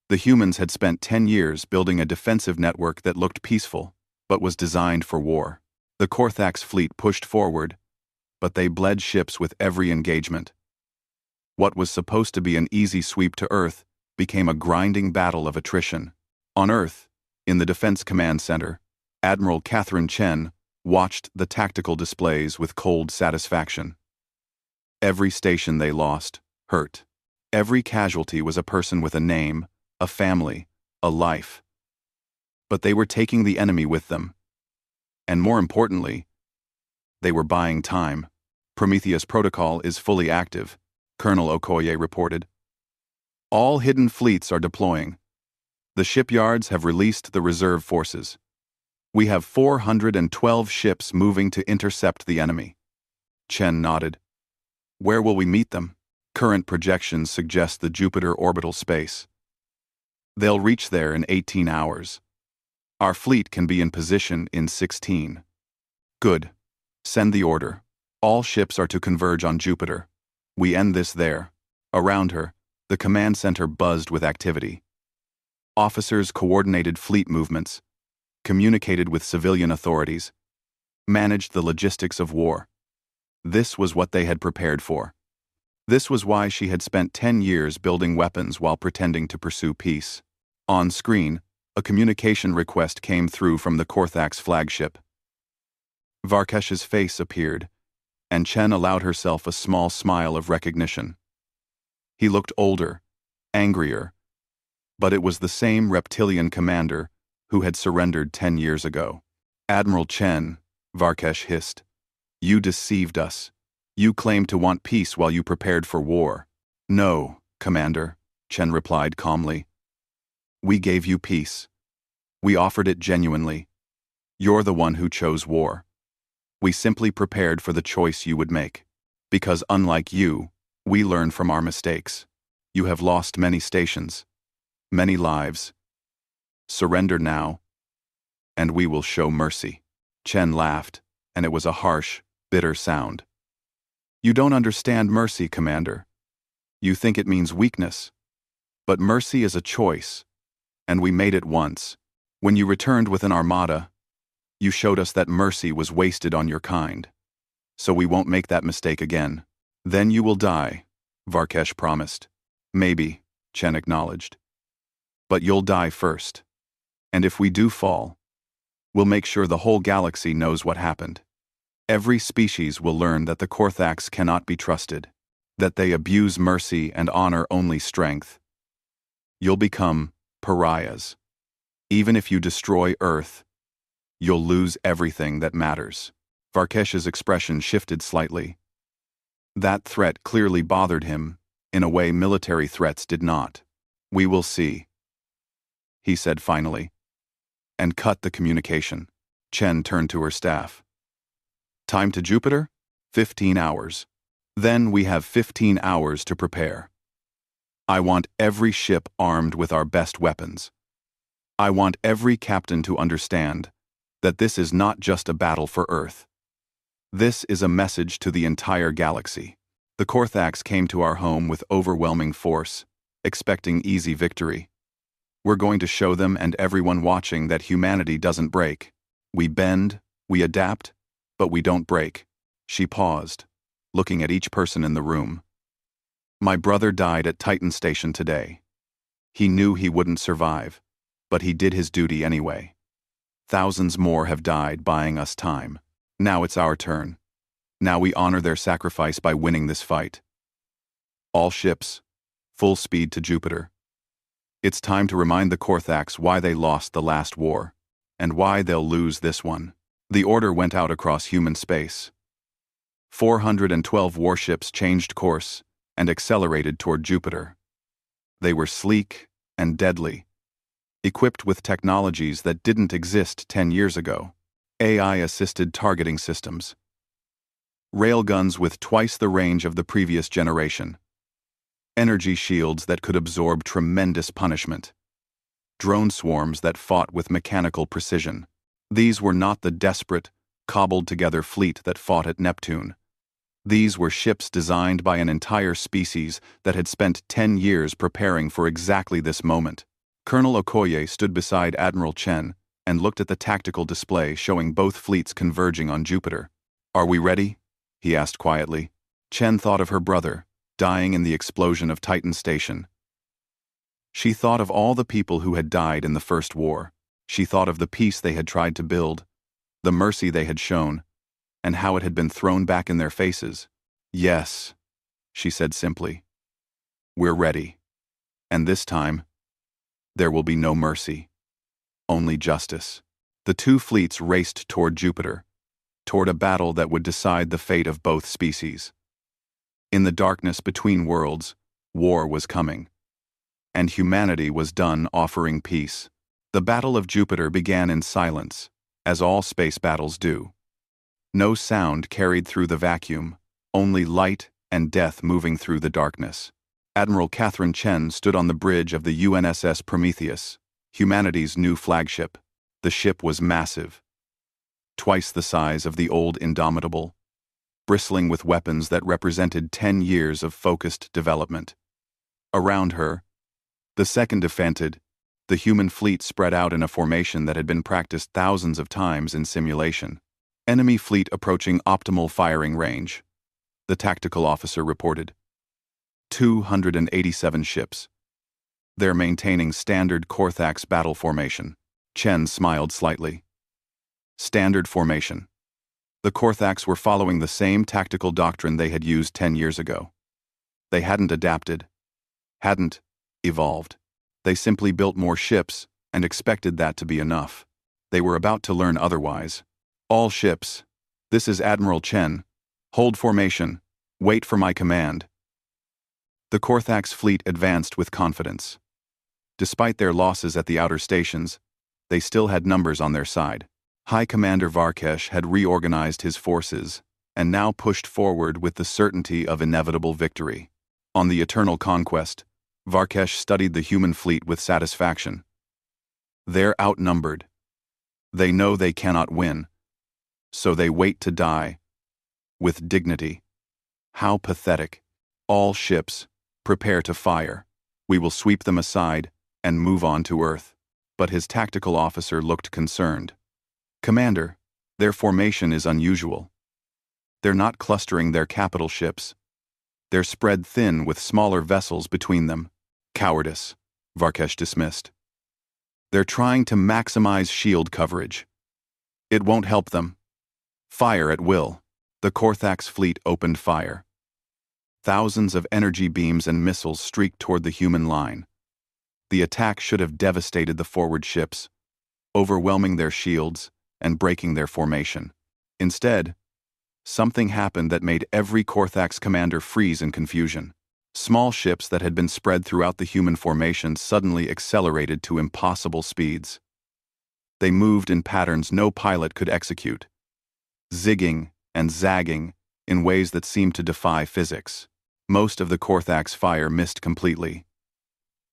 The humans had spent 10 years building a defensive network that looked peaceful, but was designed for war. The Korthax fleet pushed forward, but they bled ships with every engagement. What was supposed to be an easy sweep to Earth became a grinding battle of attrition. On Earth, in the Defense Command Center, Admiral Catherine Chen watched the tactical displays with cold satisfaction. Every station they lost hurt. Every casualty was a person with a name, a family, a life. But they were taking the enemy with them. And more importantly, they were buying time. Prometheus Protocol is fully active, Colonel Okoye reported. All hidden fleets are deploying. The shipyards have released the reserve forces. We have 412 ships moving to intercept the enemy. Chen nodded. Where will we meet them? Current projections suggest the Jupiter orbital space. They'll reach there in 18 hours. Our fleet can be in position in 16. Good. Send the order. All ships are to converge on Jupiter. We end this there. Around her, the command center buzzed with activity. Officers coordinated fleet movements, communicated with civilian authorities, managed the logistics of war. This was what they had prepared for. This was why she had spent 10 years building weapons while pretending to pursue peace. On screen, a communication request came through from the Korthax flagship. Varkesh's face appeared, and Chen allowed herself a small smile of recognition. He looked older, angrier, but it was the same reptilian commander who had surrendered 10 years ago. Admiral Chen, Varkesh hissed, you deceived us. You claimed to want peace while you prepared for war. No, Commander, Chen replied calmly. We gave you peace. We offered it genuinely. You're the one who chose war. We simply prepared for the choice you would make. Because unlike you, we learn from our mistakes. You have lost many stations, many lives. Surrender now, and we will show mercy. Chen laughed, and it was a harsh, bitter sound. You don't understand mercy, Commander. You think it means weakness. But mercy is a choice, and we made it once. When you returned with an armada, you showed us that mercy was wasted on your kind. So we won't make that mistake again. Then you will die, Varkesh promised. Maybe, Chen acknowledged. But you'll die first. And if we do fall, we'll make sure the whole galaxy knows what happened. Every species will learn that the Korthax cannot be trusted, that they abuse mercy and honor only strength. You'll become pariahs. Even if you destroy Earth, you'll lose everything that matters. Varkesh's expression shifted slightly. That threat clearly bothered him, in a way military threats did not. We will see, he said finally, and cut the communication. Chen turned to her staff. Time to Jupiter? 15 hours. Then we have 15 hours to prepare. I want every ship armed with our best weapons. I want every captain to understand that this is not just a battle for Earth. This is a message to the entire galaxy. The Korthax came to our home with overwhelming force, expecting easy victory. We're going to show them and everyone watching that humanity doesn't break. We bend, we adapt, but we don't break. She paused, looking at each person in the room. My brother died at Titan Station today. He knew he wouldn't survive, but he did his duty anyway. Thousands more have died buying us time. Now it's our turn. Now we honor their sacrifice by winning this fight. All ships, full speed to Jupiter. It's time to remind the Korthax why they lost the last war, and why they'll lose this one. The order went out across human space. 412 warships changed course and accelerated toward Jupiter. They were sleek and deadly, equipped with technologies that didn't exist 10 years ago. AI-assisted targeting systems. Railguns with twice the range of the previous generation. Energy shields that could absorb tremendous punishment. Drone swarms that fought with mechanical precision. These were not the desperate, cobbled-together fleet that fought at Neptune. These were ships designed by an entire species that had spent 10 years preparing for exactly this moment. Colonel Okoye stood beside Admiral Chen and looked at the tactical display showing both fleets converging on Jupiter. "Are we ready?" he asked quietly. Chen thought of her brother, dying in the explosion of Titan Station. She thought of all the people who had died in the First War. She thought of the peace they had tried to build, the mercy they had shown, and how it had been thrown back in their faces. "Yes," she said simply. "We're ready. And this time, there will be no mercy. Only justice." The two fleets raced toward Jupiter, toward a battle that would decide the fate of both species. In the darkness between worlds, war was coming, and humanity was done offering peace. The Battle of Jupiter began in silence, as all space battles do. No sound carried through the vacuum, only light and death moving through the darkness. Admiral Catherine Chen stood on the bridge of the UNSS Prometheus, humanity's new flagship. The ship was massive, twice the size of the old Indomitable, bristling with weapons that represented 10 years of focused development. Around her, the second defended, the human fleet spread out in a formation that had been practiced thousands of times in simulation. Enemy fleet approaching optimal firing range, the tactical officer reported. 287 ships. They're maintaining standard Korthax battle formation. Chen smiled slightly. Standard formation. The Korthax were following the same tactical doctrine they had used 10 years ago. They hadn't adapted, hadn't evolved. They simply built more ships and expected that to be enough. They were about to learn otherwise. "All ships. This is Admiral Chen. Hold formation. Wait for my command." The Korthax fleet advanced with confidence. Despite their losses at the outer stations, they still had numbers on their side. High Commander Varkesh had reorganized his forces and now pushed forward with the certainty of inevitable victory. On the Eternal Conquest, Varkesh studied the human fleet with satisfaction. They're outnumbered. They know they cannot win, so they wait to die, with dignity. How pathetic. "All ships, prepare to fire. We will sweep them aside and move on to Earth." But his tactical officer looked concerned. "Commander, their formation is unusual. They're not clustering their capital ships. They're spread thin with smaller vessels between them." "Cowardice," Varkesh dismissed. "They're trying to maximize shield coverage. It won't help them. Fire at will." The Korthax fleet opened fire. Thousands of energy beams and missiles streaked toward the human line. The attack should have devastated the forward ships, overwhelming their shields and breaking their formation. Instead, something happened that made every Korthax commander freeze in confusion. Small ships that had been spread throughout the human formation suddenly accelerated to impossible speeds. They moved in patterns no pilot could execute, zigging and zagging in ways that seemed to defy physics. Most of the Korthax fire missed completely.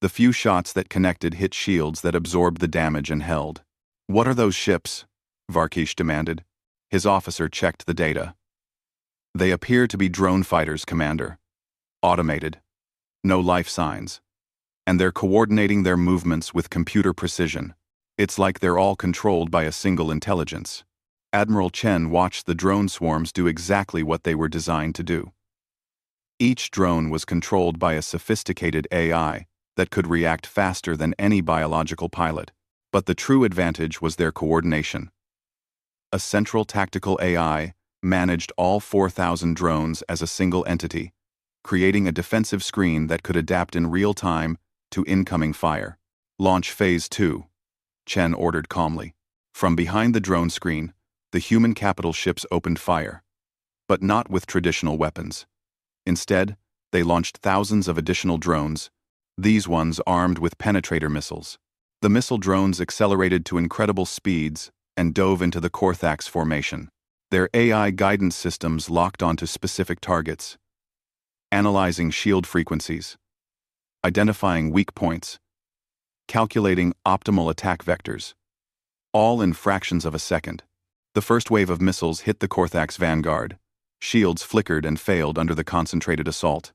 The few shots that connected hit shields that absorbed the damage and held. "What are those ships?" Varkesh demanded. His officer checked the data. They appear to be drone fighters, Commander. Automated. No life signs. And they're coordinating their movements with computer precision. It's like they're all controlled by a single intelligence. Admiral Chen watched the drone swarms do exactly what they were designed to do. Each drone was controlled by a sophisticated AI that could react faster than any biological pilot, but the true advantage was their coordination. A central tactical AI managed all 4,000 drones as a single entity, creating a defensive screen that could adapt in real time to incoming fire. Launch Phase 2, Chen ordered calmly. From behind the drone screen, the human capital ships opened fire. But not with traditional weapons. Instead, they launched thousands of additional drones, these ones armed with penetrator missiles. The missile drones accelerated to incredible speeds and dove into the Korthax formation. Their AI guidance systems locked onto specific targets, analyzing shield frequencies, identifying weak points, calculating optimal attack vectors, all in fractions of a second. The first wave of missiles hit the Korthax vanguard. Shields flickered and failed under the concentrated assault.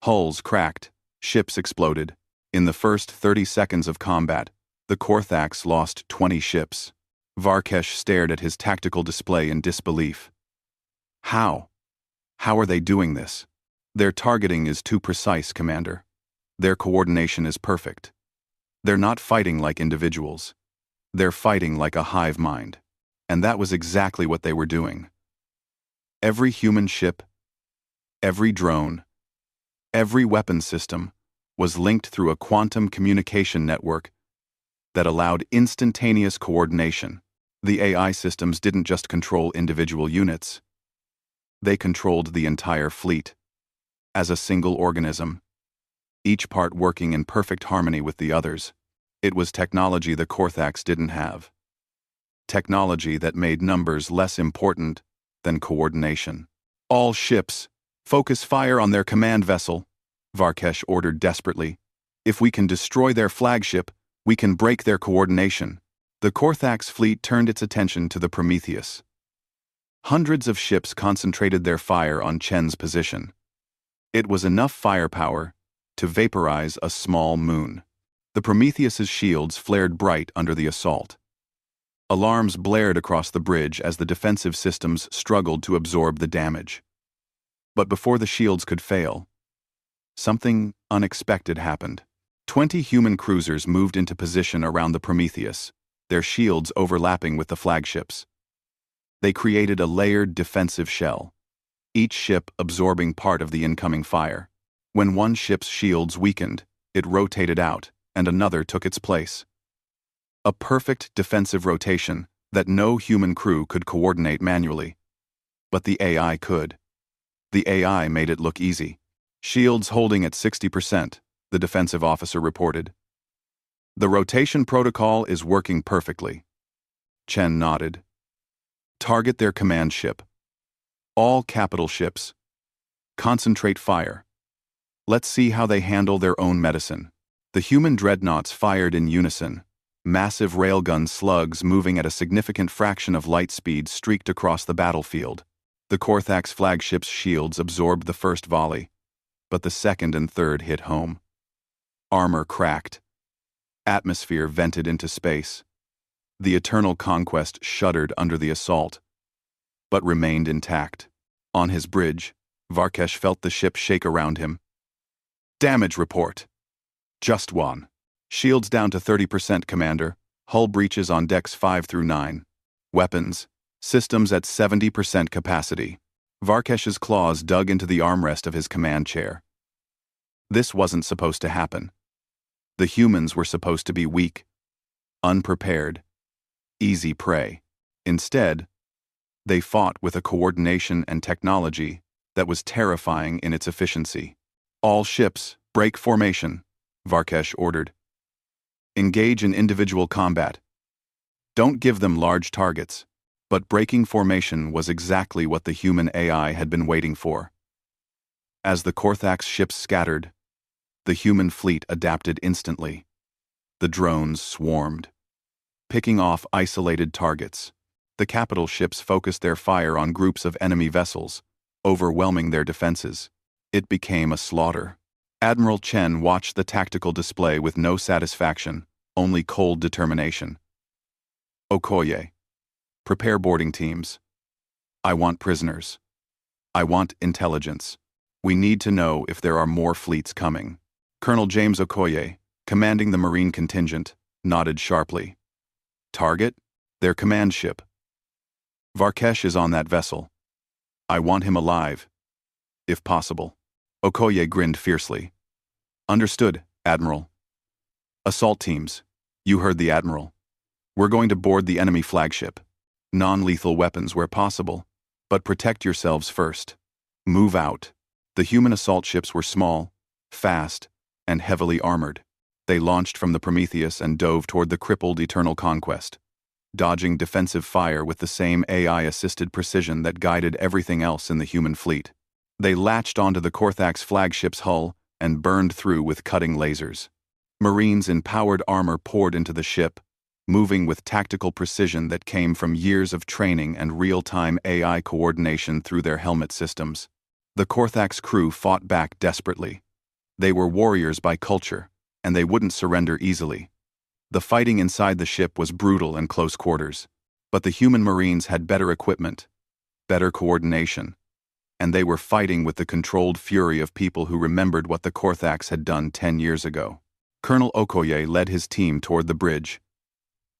Hulls cracked, ships exploded. In the first 30 seconds of combat, the Korthax lost 20 ships. Varkesh stared at his tactical display in disbelief. How? How are they doing this? Their targeting is too precise, Commander. Their coordination is perfect. They're not fighting like individuals. They're fighting like a hive mind. And that was exactly what they were doing. Every human ship, every drone, every weapon system was linked through a quantum communication network that allowed instantaneous coordination. The AI systems didn't just control individual units. They controlled the entire fleet, as a single organism, each part working in perfect harmony with the others. It was technology the Korthax didn't have. Technology that made numbers less important than coordination. All ships, focus fire on their command vessel, Varkesh ordered desperately. If we can destroy their flagship, we can break their coordination. The Korthax fleet turned its attention to the Prometheus. Hundreds of ships concentrated their fire on Chen's position. It was enough firepower to vaporize a small moon. The Prometheus's shields flared bright under the assault. Alarms blared across the bridge as the defensive systems struggled to absorb the damage. But before the shields could fail, something unexpected happened. 20 human cruisers moved into position around the Prometheus, their shields overlapping with the flagships. They created a layered defensive shell, each ship absorbing part of the incoming fire. When one ship's shields weakened, it rotated out, and another took its place. A perfect defensive rotation that no human crew could coordinate manually. But the AI could. The AI made it look easy. Shields holding at 60%, the defensive officer reported. The rotation protocol is working perfectly. Chen nodded. Target their command ship. All capital ships. Concentrate fire. Let's see how they handle their own medicine. The human dreadnoughts fired in unison. Massive railgun slugs moving at a significant fraction of light speed streaked across the battlefield. The Korthax flagship's shields absorbed the first volley, but the second and third hit home. Armor cracked. Atmosphere vented into space. The Eternal Conquest shuddered under the assault, but remained intact. On his bridge, Varkesh felt the ship shake around him. Damage report. Just one. Shields down to 30%, Commander. Hull breaches on decks 5 through 9. Weapons. Systems at 70% capacity. Varkesh's claws dug into the armrest of his command chair. This wasn't supposed to happen. The humans were supposed to be weak, unprepared, easy prey. Instead, they fought with a coordination and technology that was terrifying in its efficiency. All ships, break formation, Varkesh ordered. Engage in individual combat. Don't give them large targets. But breaking formation was exactly what the human AI had been waiting for. As the Korthax ships scattered, the human fleet adapted instantly. The drones swarmed, picking off isolated targets. The capital ships focused their fire on groups of enemy vessels, overwhelming their defenses. It became a slaughter. Admiral Chen watched the tactical display with no satisfaction, only cold determination. Okoye. Prepare boarding teams. I want prisoners. I want intelligence. We need to know if there are more fleets coming. Colonel James Okoye, commanding the Marine contingent, nodded sharply. Target? Their command ship. Varkesh is on that vessel. I want him alive, if possible. Okoye grinned fiercely. Understood, Admiral. Assault teams. You heard the Admiral. We're going to board the enemy flagship. Non-lethal weapons where possible, but protect yourselves first. Move out. The human assault ships were small, fast, and heavily armored. They launched from the Prometheus and dove toward the crippled Eternal Conquest, dodging defensive fire with the same AI-assisted precision that guided everything else in the human fleet. They latched onto the Korthax flagship's hull and burned through with cutting lasers. Marines in powered armor poured into the ship, moving with tactical precision that came from years of training and real-time AI coordination through their helmet systems. The Korthax crew fought back desperately. They were warriors by culture, and they wouldn't surrender easily. The fighting inside the ship was brutal and close quarters, but the human Marines had better equipment, better coordination, and they were fighting with the controlled fury of people who remembered what the Korthax had done 10 years ago. Colonel Okoye led his team toward the bridge.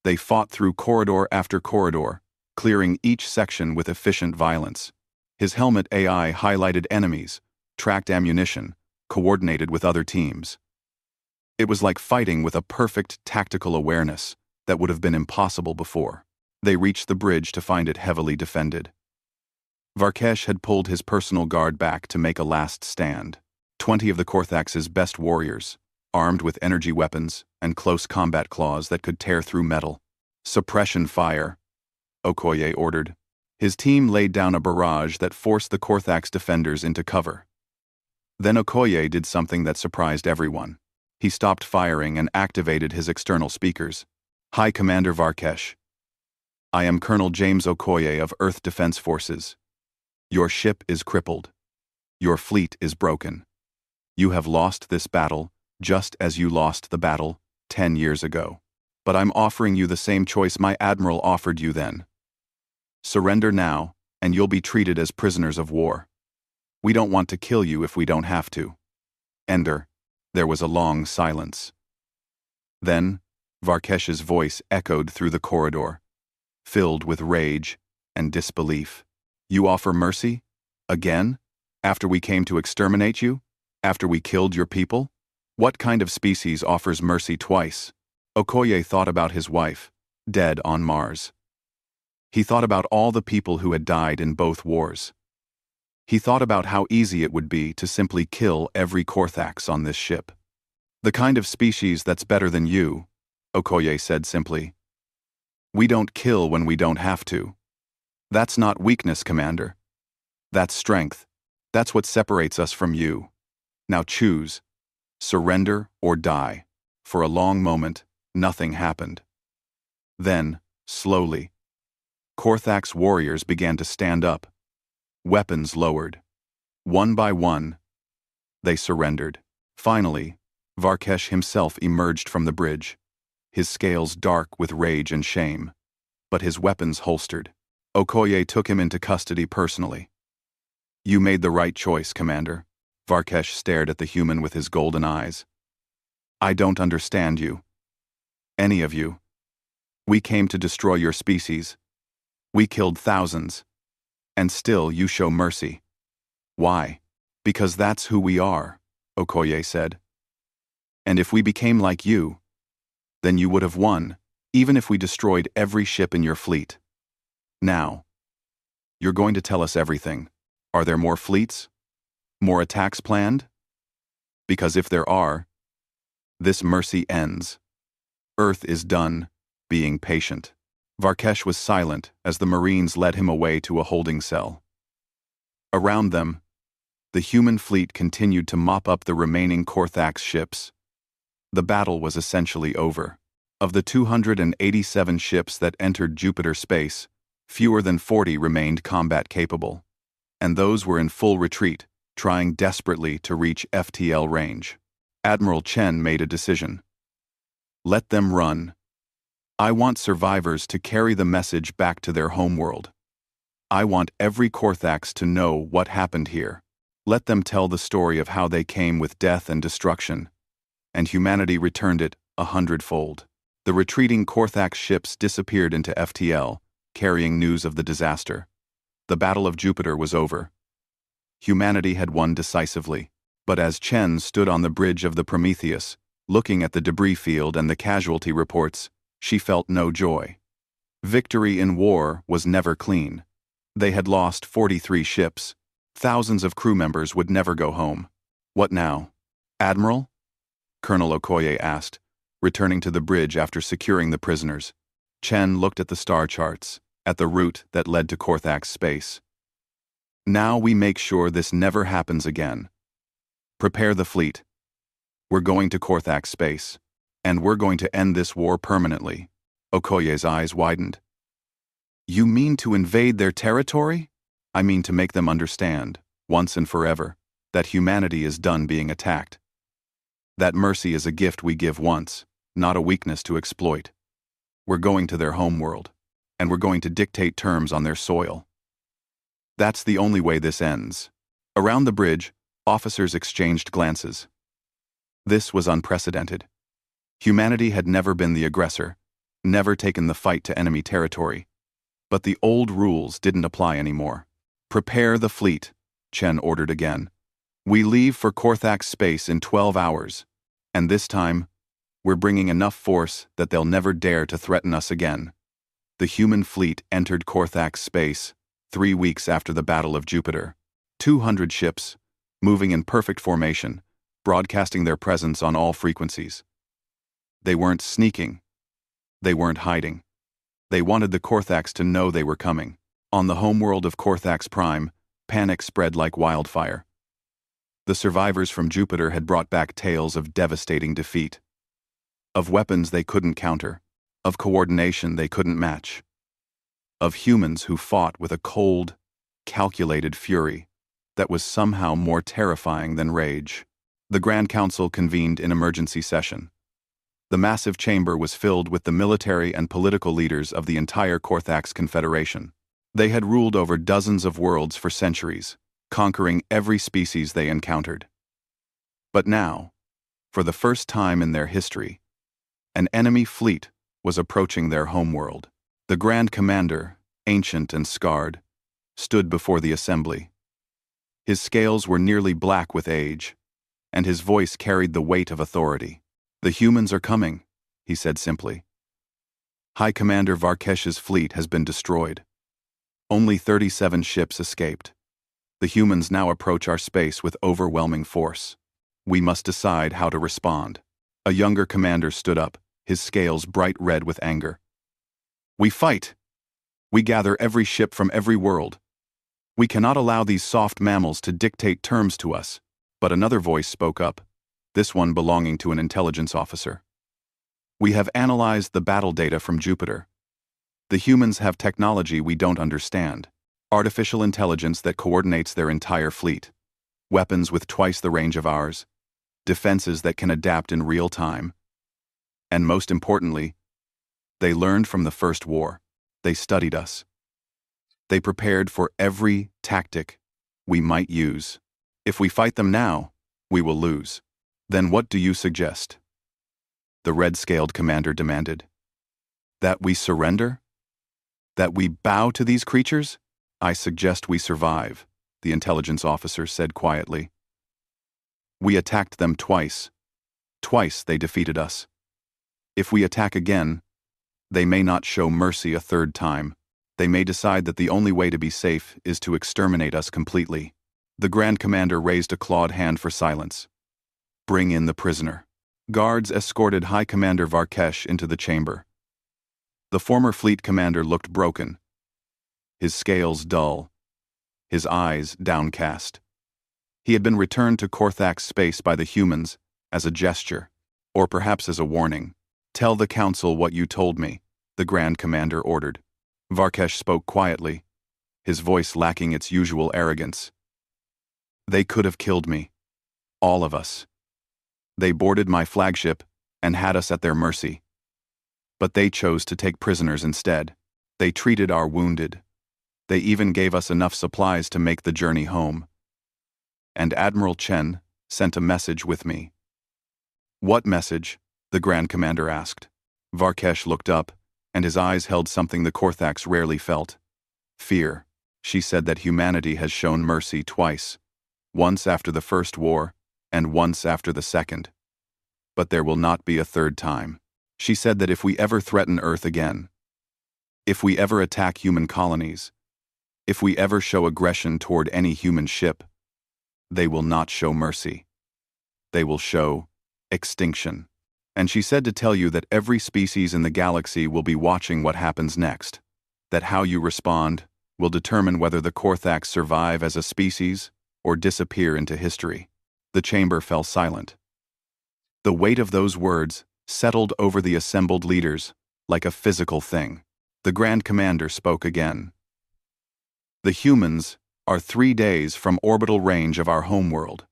They fought through corridor after corridor, clearing each section with efficient violence. His helmet AI highlighted enemies, tracked ammunition, coordinated with other teams. It was like fighting with a perfect tactical awareness that would have been impossible before. They reached the bridge to find it heavily defended. Varkesh had pulled his personal guard back to make a last stand. 20 of the Korthax's best warriors, armed with energy weapons and close combat claws that could tear through metal. Suppression fire, Okoye ordered. His team laid down a barrage that forced the Korthax defenders into cover. Then Okoye did something that surprised everyone. He stopped firing and activated his external speakers. Hi, Commander Varkesh. I am Colonel James Okoye of Earth Defense Forces. Your ship is crippled. Your fleet is broken. You have lost this battle, just as you lost the battle 10 years ago. But I'm offering you the same choice my admiral offered you then. Surrender now, and you'll be treated as prisoners of war. We don't want to kill you if we don't have to. Ender. There was a long silence. Then, Varkesh's voice echoed through the corridor, filled with rage and disbelief. You offer mercy? Again? After we came to exterminate you? After we killed your people? What kind of species offers mercy twice? Okoye thought about his wife, dead on Mars. He thought about all the people who had died in both wars. He thought about how easy it would be to simply kill every Korthax on this ship. The kind of species that's better than you, Okoye said simply. We don't kill when we don't have to. That's not weakness, Commander. That's strength. That's what separates us from you. Now choose. Surrender or die. For a long moment, nothing happened. Then, slowly, Korthax warriors began to stand up. Weapons lowered. One by one, they surrendered. Finally, Varkesh himself emerged from the bridge, his scales dark with rage and shame, but his weapons holstered. Okoye took him into custody personally. You made the right choice, Commander. Varkesh stared at the human with his golden eyes. I don't understand you. Any of you. We came to destroy your species. We killed thousands. And still you show mercy. Why? Because that's who we are, Okoye said. And if we became like you, then you would have won, even if we destroyed every ship in your fleet. Now, you're going to tell us everything. Are there more fleets? More attacks planned? Because if there are, this mercy ends. Earth is done being patient. Varkesh was silent as the Marines led him away to a holding cell. Around them, the human fleet continued to mop up the remaining Korthax ships. The battle was essentially over. Of the 287 ships that entered Jupiter space, fewer than 40 remained combat capable. and those were in full retreat, trying desperately to reach FTL range. Admiral Chen made a decision. Let them run. I want survivors to carry the message back to their homeworld. I want every Korthax to know what happened here. Let them tell the story of how they came with death and destruction, and humanity returned it 100-fold. The retreating Korthax ships disappeared into FTL, carrying news of the disaster. The Battle of Jupiter was over. Humanity had won decisively, but as Chen stood on the bridge of the Prometheus, looking at the debris field and the casualty reports, she felt no joy. Victory in war was never clean. They had lost 43 ships. Thousands of crew members would never go home. What now? Admiral? Colonel Okoye asked, returning to the bridge after securing the prisoners. Chen looked at the star charts, at the route that led to Korthax space. Now we make sure this never happens again. Prepare the fleet. We're going to Korthax space, and we're going to end this war permanently. Okoye's eyes widened. You mean to invade their territory? I mean to make them understand, once and forever, that humanity is done being attacked. That mercy is a gift we give once, not a weakness to exploit. We're going to their homeworld, and we're going to dictate terms on their soil. That's the only way this ends. Around the bridge, officers exchanged glances. This was unprecedented. Humanity had never been the aggressor, never taken the fight to enemy territory. But the old rules didn't apply anymore. Prepare the fleet, Chen ordered again. We leave for Korthax space in 12 hours, and this time, we're bringing enough force that they'll never dare to threaten us again. The human fleet entered Korthax space 3 weeks after the Battle of Jupiter. 200 ships, moving in perfect formation, broadcasting their presence on all frequencies. They weren't sneaking. They weren't hiding. They wanted the Korthax to know they were coming. On the homeworld of Korthax Prime, panic spread like wildfire. The survivors from Jupiter had brought back tales of devastating defeat, of weapons they couldn't counter, of coordination they couldn't match, of humans who fought with a cold, calculated fury that was somehow more terrifying than rage. The Grand Council convened in emergency session. The massive chamber was filled with the military and political leaders of the entire Korthax Confederation. They had ruled over dozens of worlds for centuries, conquering every species they encountered. But now, for the first time in their history, an enemy fleet was approaching their homeworld. The Grand Commander, ancient and scarred, stood before the assembly. His scales were nearly black with age, and his voice carried the weight of authority. The humans are coming, he said simply. High Commander Varkesh's fleet has been destroyed. Only 37 ships escaped. The humans now approach our space with overwhelming force. We must decide how to respond. A younger commander stood up, his scales bright red with anger. We fight. We gather every ship from every world. We cannot allow these soft mammals to dictate terms to us. But another voice spoke up, this one belonging to an intelligence officer. We have analyzed the battle data from Jupiter. The humans have technology we don't understand. Artificial intelligence that coordinates their entire fleet. Weapons with twice the range of ours. Defenses that can adapt in real time. And most importantly, they learned from the first war. They studied us. They prepared for every tactic we might use. If we fight them now, we will lose. Then what do you suggest? The red-scaled commander demanded. That we surrender? That we bow to these creatures? I suggest we survive, the intelligence officer said quietly. We attacked them twice. Twice they defeated us. If we attack again, they may not show mercy a third time. They may decide that the only way to be safe is to exterminate us completely. The Grand Commander raised a clawed hand for silence. Bring in the prisoner. Guards escorted High Commander Varkesh into the chamber. The former fleet commander looked broken, his scales dull, his eyes downcast. He had been returned to Korthax space by the humans as a gesture, or perhaps as a warning. Tell the council what you told me, the Grand Commander ordered. Varkesh spoke quietly, his voice lacking its usual arrogance. They could have killed me. All of us. They boarded my flagship and had us at their mercy. But they chose to take prisoners instead. They treated our wounded. They even gave us enough supplies to make the journey home. And Admiral Chen sent a message with me. What message? The Grand Commander asked. Varkesh looked up, and his eyes held something the Korthax rarely felt. Fear. She said that humanity has shown mercy twice. Once after the first war, and once after the second. But there will not be a third time. She said that if we ever threaten Earth again, if we ever attack human colonies, if we ever show aggression toward any human ship, they will not show mercy. They will show extinction. And she said to tell you that every species in the galaxy will be watching what happens next, that how you respond will determine whether the Korthax survive as a species or disappear into history. The chamber fell silent. The weight of those words settled over the assembled leaders like a physical thing. The Grand Commander spoke again. The humans are 3 days from orbital range of our homeworld.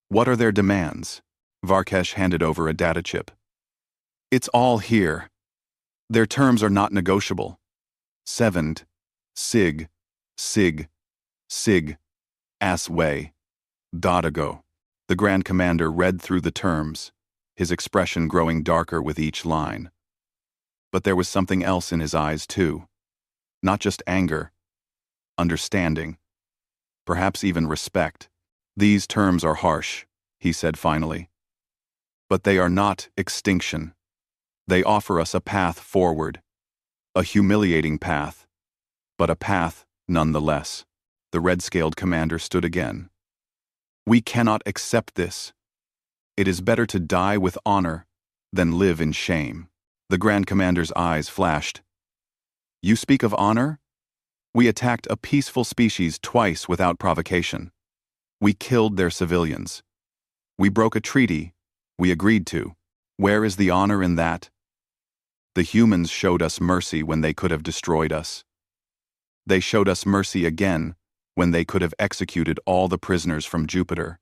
What are their demands? Varkesh handed over a data chip. It's all here. Their terms are not negotiable. 7, Sig, Sig, Sig, Asway, Dadago. The Grand Commander read through the terms, his expression growing darker with each line. But there was something else in his eyes, too. Not just anger, understanding, perhaps even respect. These terms are harsh, he said finally. But they are not extinction. They offer us a path forward. A humiliating path, but a path nonetheless. The red-scaled commander stood again. We cannot accept this. It is better to die with honor than live in shame. The Grand Commander's eyes flashed. You speak of honor? We attacked a peaceful species twice without provocation. We killed their civilians. We broke a treaty we agreed to. Where is the honor in that? The humans showed us mercy when they could have destroyed us. They showed us mercy again when they could have executed all the prisoners from Jupiter.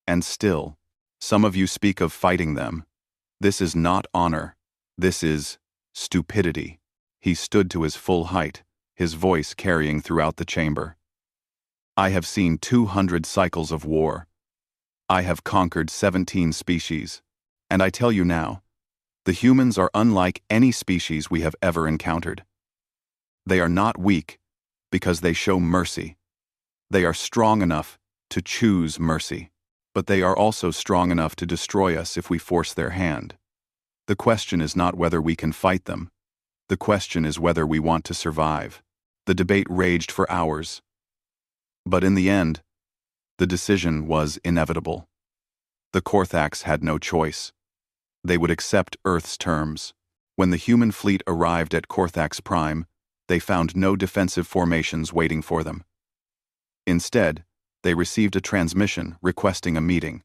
And still, some of you speak of fighting them. This is not honor. This is stupidity. He stood to his full height, his voice carrying throughout the chamber. I have seen 200 cycles of war. I have conquered 17 species. And I tell you now, the humans are unlike any species we have ever encountered. They are not weak because they show mercy. They are strong enough to choose mercy, but they are also strong enough to destroy us if we force their hand. The question is not whether we can fight them. The question is whether we want to survive. The debate raged for hours. But in the end, the decision was inevitable. The Korthax had no choice. They would accept Earth's terms. When the human fleet arrived at Korthax Prime, they found no defensive formations waiting for them. Instead, they received a transmission requesting a meeting.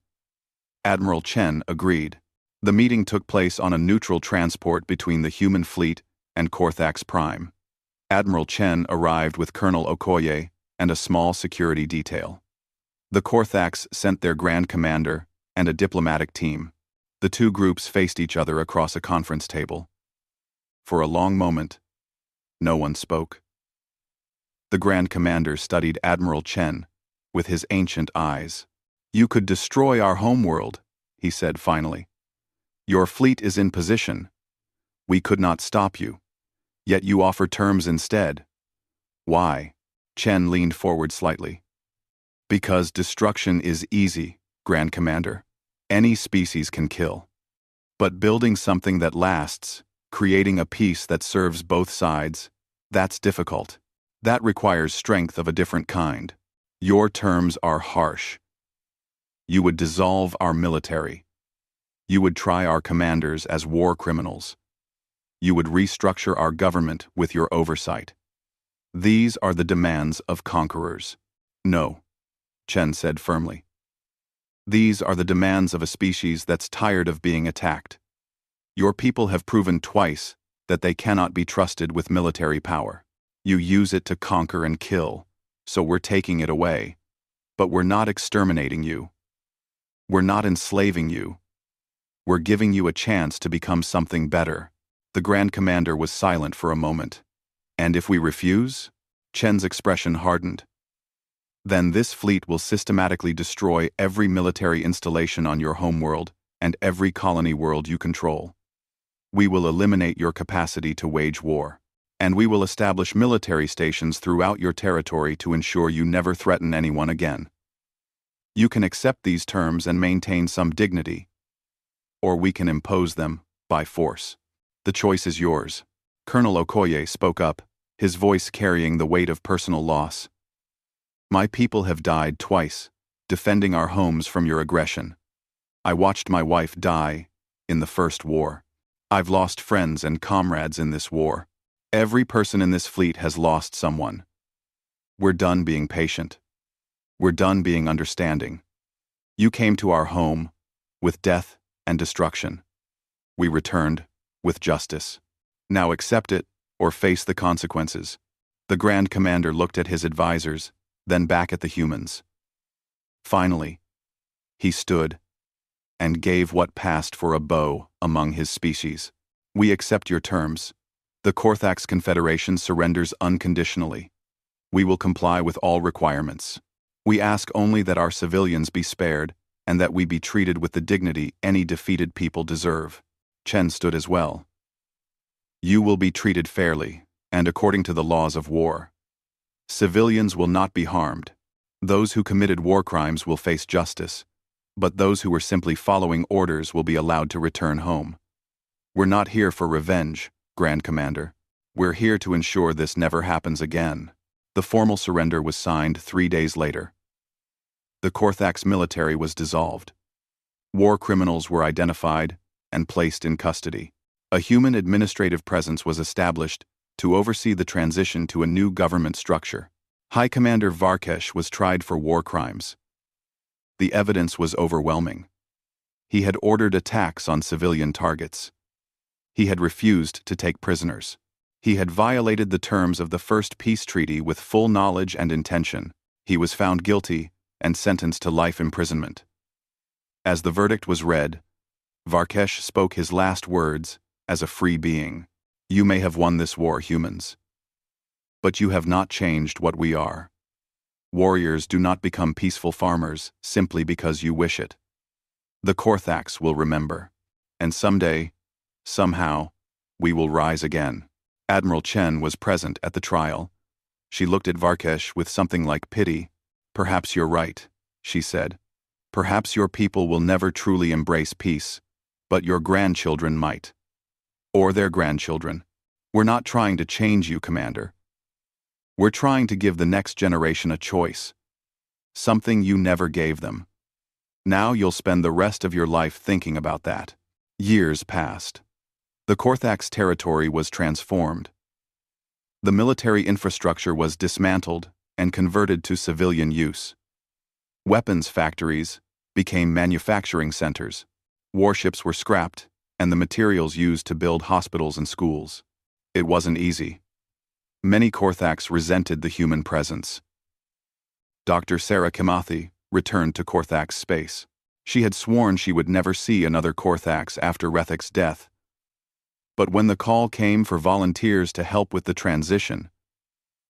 Admiral Chen agreed. The meeting took place on a neutral transport between the human fleet and Korthax Prime. Admiral Chen arrived with Colonel Okoye and a small security detail. The Korthax sent their Grand Commander and a diplomatic team. The two groups faced each other across a conference table. For a long moment, no one spoke. The Grand Commander studied Admiral Chen with his ancient eyes. You could destroy our homeworld, he said finally. Your fleet is in position. We could not stop you. Yet you offer terms instead. Why? Chen leaned forward slightly. Because destruction is easy, Grand Commander. Any species can kill. But building something that lasts, creating a peace that serves both sides, that's difficult. That requires strength of a different kind. Your terms are harsh. You would dissolve our military. You would try our commanders as war criminals. You would restructure our government with your oversight. These are the demands of conquerors. No, Chen said firmly. These are the demands of a species that's tired of being attacked. Your people have proven twice that they cannot be trusted with military power. You use it to conquer and kill, so we're taking it away. But we're not exterminating you. We're not enslaving you. We're giving you a chance to become something better." The Grand Commander was silent for a moment. "And if we refuse?" Chen's expression hardened. "Then this fleet will systematically destroy every military installation on your homeworld and every colony world you control. We will eliminate your capacity to wage war. And we will establish military stations throughout your territory to ensure you never threaten anyone again. You can accept these terms and maintain some dignity, or we can impose them by force. The choice is yours." Colonel Okoye spoke up, his voice carrying the weight of personal loss. "My people have died twice, defending our homes from your aggression. I watched my wife die in the first war. I've lost friends and comrades in this war. Every person in this fleet has lost someone. We're done being patient. We're done being understanding. You came to our home with death and destruction. We returned with justice. Now accept it or face the consequences." The Grand Commander looked at his advisors, then back at the humans. Finally, he stood and gave what passed for a bow among his species. "We accept your terms. The Korthax Confederation surrenders unconditionally. We will comply with all requirements. We ask only that our civilians be spared and that we be treated with the dignity any defeated people deserve." Chen stood as well. "You will be treated fairly and according to the laws of war. Civilians will not be harmed. Those who committed war crimes will face justice, but those who were simply following orders will be allowed to return home. We're not here for revenge, Grand Commander. We're here to ensure this never happens again." The formal surrender was signed 3 days later. The Korthax military was dissolved. War criminals were identified and placed in custody. A human administrative presence was established to oversee the transition to a new government structure. High Commander Varkesh was tried for war crimes. The evidence was overwhelming. He had ordered attacks on civilian targets. He had refused to take prisoners. He had violated the terms of the first peace treaty with full knowledge and intention. He was found guilty and sentenced to life imprisonment. As the verdict was read, Varkesh spoke his last words as a free being. "You may have won this war, humans. But you have not changed what we are. Warriors do not become peaceful farmers simply because you wish it. The Korthax will remember. And someday, somehow, we will rise again." Admiral Chen was present at the trial. She looked at Varkesh with something like pity. "Perhaps you're right," she said. "Perhaps your people will never truly embrace peace, but your grandchildren might. Or their grandchildren. We're not trying to change you, Commander. We're trying to give the next generation a choice. Something you never gave them. Now you'll spend the rest of your life thinking about that." Years passed. The Korthax territory was transformed. The military infrastructure was dismantled and converted to civilian use. Weapons factories became manufacturing centers. Warships were scrapped, and the materials used to build hospitals and schools. It wasn't easy. Many Korthax resented the human presence. Dr. Sarah Kimathi returned to Korthax space. She had sworn she would never see another Korthax after Rethek's death. But when the call came for volunteers to help with the transition,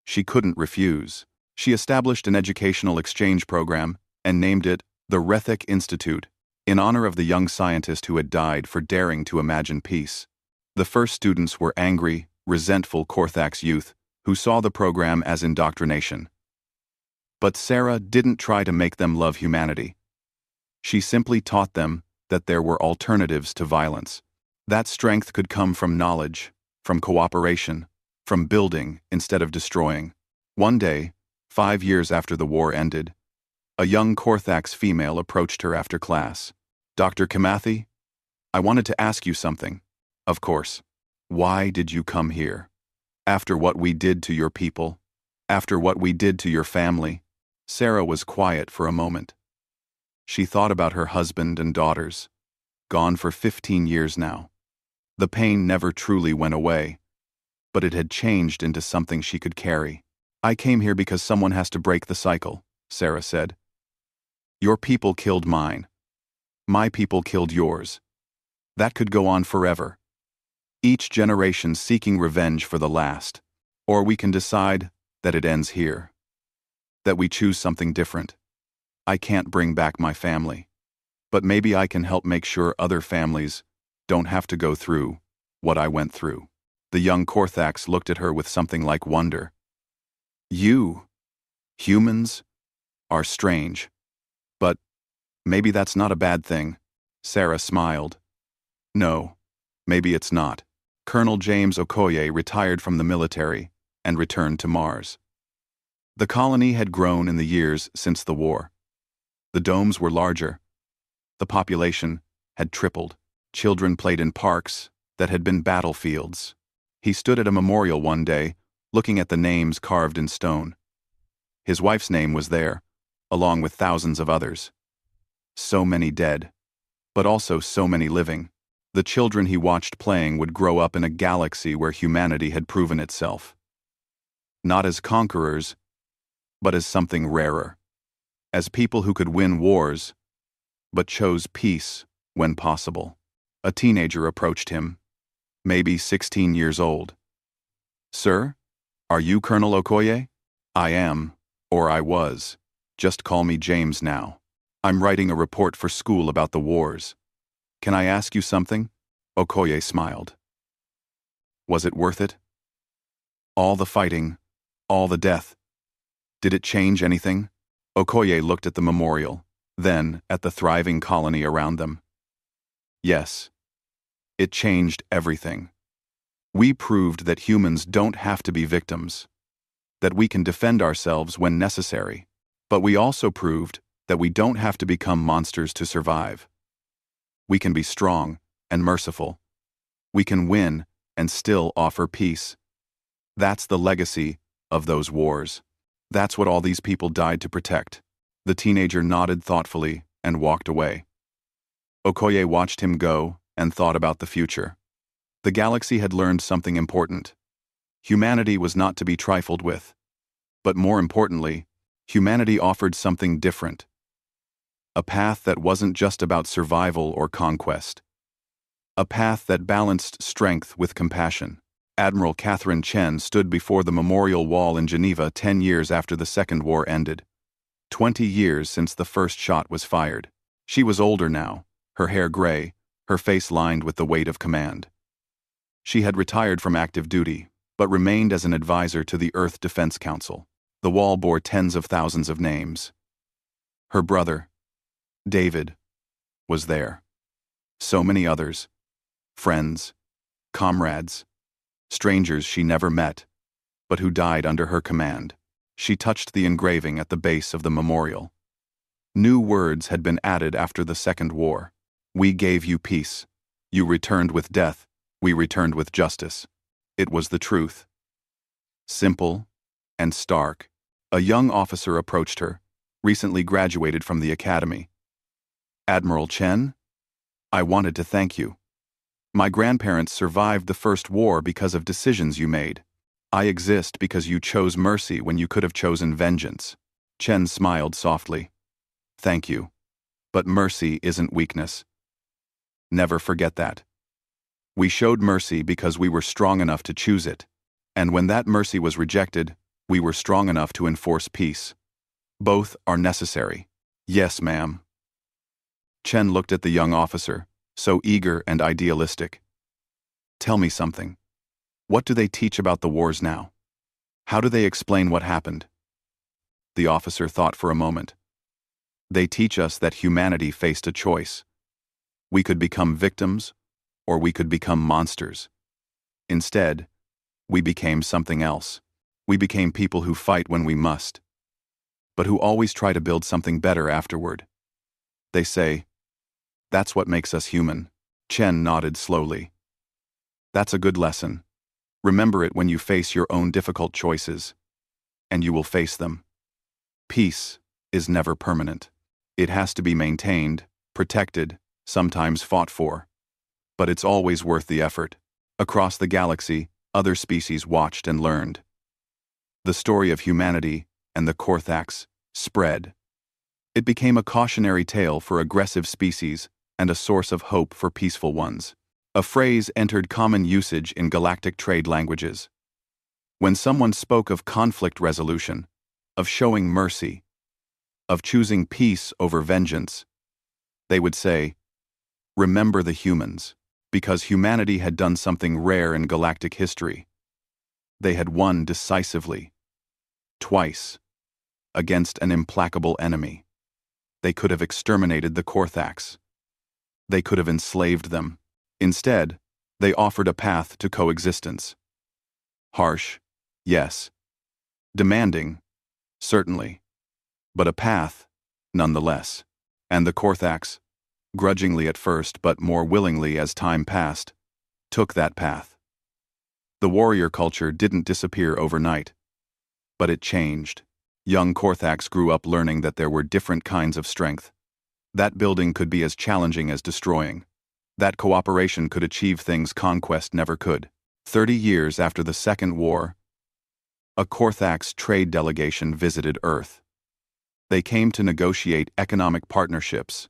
she couldn't refuse. She established an educational exchange program and named it the Rethek Institute, in honor of the young scientist who had died for daring to imagine peace. The first students were angry, resentful Korthax youth who saw the program as indoctrination. But Sarah didn't try to make them love humanity. She simply taught them that there were alternatives to violence. That strength could come from knowledge, from cooperation, from building instead of destroying. One day, 5 years after the war ended, a young Korthax female approached her after class. "Dr. Kimathi, I wanted to ask you something." "Of course. Why did you come here? After what we did to your people? After what we did to your family?" Sarah was quiet for a moment. She thought about her husband and daughters, gone for 15 years now. The pain never truly went away. but it had changed into something she could carry. "I came here because someone has to break the cycle," Sarah said. "Your people killed mine. My people killed yours. That could go on forever. Each generation seeking revenge for the last. Or we can decide that it ends here. That we choose something different. I can't bring back my family. But maybe I can help make sure other families don't have to go through what I went through." The young Korthax looked at her with something like wonder. "You, humans, are strange. But maybe that's not a bad thing." Sarah smiled. "No, maybe it's not." Colonel James Okoye retired from the military and returned to Mars. The colony had grown in the years since the war. The domes were larger. The population had tripled. Children played in parks that had been battlefields. He stood at a memorial one day, looking at the names carved in stone. His wife's name was there, along with thousands of others. So many dead, but also so many living. The children he watched playing would grow up in a galaxy where humanity had proven itself. Not as conquerors, but as something rarer. As people who could win wars, but chose peace when possible. A teenager approached him, maybe 16 years old. "Sir, are you Colonel Okoye?" "I am, or I was. Just call me James now. I'm writing a report for school about the wars. Can I ask you something?" Okoye smiled. "Was it worth it? All the fighting, all the death. Did it change anything?" Okoye looked at the memorial, then at the thriving colony around them. "Yes. It changed everything. We proved that humans don't have to be victims, that we can defend ourselves when necessary. But we also proved that we don't have to become monsters to survive. We can be strong and merciful. We can win and still offer peace. That's the legacy of those wars. That's what all these people died to protect." The teenager nodded thoughtfully and walked away. Okoye watched him go and thought about the future. The galaxy had learned something important. Humanity was not to be trifled with. But more importantly, humanity offered something different. A path that wasn't just about survival or conquest. A path that balanced strength with compassion. Admiral Catherine Chen stood before the memorial wall in Geneva 10 years after the Second War ended. 20 years since the first shot was fired. She was older now, her hair gray, her face lined with the weight of command. She had retired from active duty, but remained as an advisor to the Earth Defense Council. The wall bore tens of thousands of names. Her brother, David, was there. So many others. Friends, comrades, strangers she never met, but who died under her command. She touched the engraving at the base of the memorial. New words had been added after the Second War. "We gave you peace. You returned with death. We returned with justice." It was the truth. Simple and stark. A young officer approached her, recently graduated from the academy. "Admiral Chen, I wanted to thank you. My grandparents survived the First War because of decisions you made. I exist because you chose mercy when you could have chosen vengeance." Chen smiled softly. "Thank you. But mercy isn't weakness. Never forget that. We showed mercy because we were strong enough to choose it. And when that mercy was rejected, we were strong enough to enforce peace. Both are necessary." "Yes, ma'am." Chen looked at the young officer, so eager and idealistic. "Tell me something. What do they teach about the wars now? How do they explain what happened?" The officer thought for a moment. "They teach us that humanity faced a choice. We could become victims, or we could become monsters. Instead, we became something else. We became people who fight when we must, but who always try to build something better afterward. They say, that's what makes us human." Chen nodded slowly. "That's a good lesson. Remember it when you face your own difficult choices, and you will face them. Peace is never permanent. It has to be maintained, protected, sometimes fought for. But it's always worth the effort." Across the galaxy, Other species watched and learned. The story of humanity and the Korthax spread. It became a cautionary tale for aggressive species and a source of hope for peaceful ones. A phrase entered common usage in galactic trade languages. When someone spoke of conflict resolution, of showing mercy, of choosing peace over vengeance, they would say, "Remember the humans," because humanity had done something rare in galactic history. They had won decisively, twice, against an implacable enemy. They could have exterminated the Korthax. They could have enslaved them. Instead, they offered a path to coexistence. Harsh, yes. Demanding, certainly. But a path, nonetheless. And the Korthax, grudgingly at first but more willingly as time passed, took that path. The warrior culture didn't disappear overnight. But it changed. Young Korthax grew up learning that there were different kinds of strength. That building could be as challenging as destroying. That cooperation could achieve things conquest never could. 30 years after the Second War, a Korthax trade delegation visited Earth. They came to negotiate economic partnerships,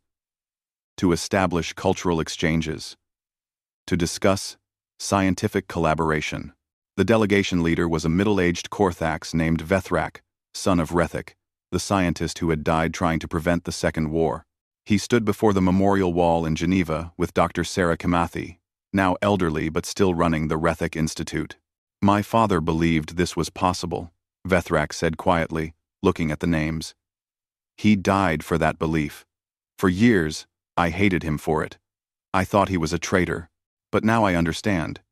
to establish cultural exchanges, to discuss scientific collaboration. The delegation leader was a middle-aged Korthax named Vethrak, son of Rethik, the scientist who had died trying to prevent the Second War. He stood before the memorial wall in Geneva with Dr. Sarah Kamathi, now elderly but still running the Rethik Institute. "My father believed this was possible," Vethrak said quietly, looking at the names. "He died for that belief. For years, I hated him for it. I thought he was a traitor. But now I understand.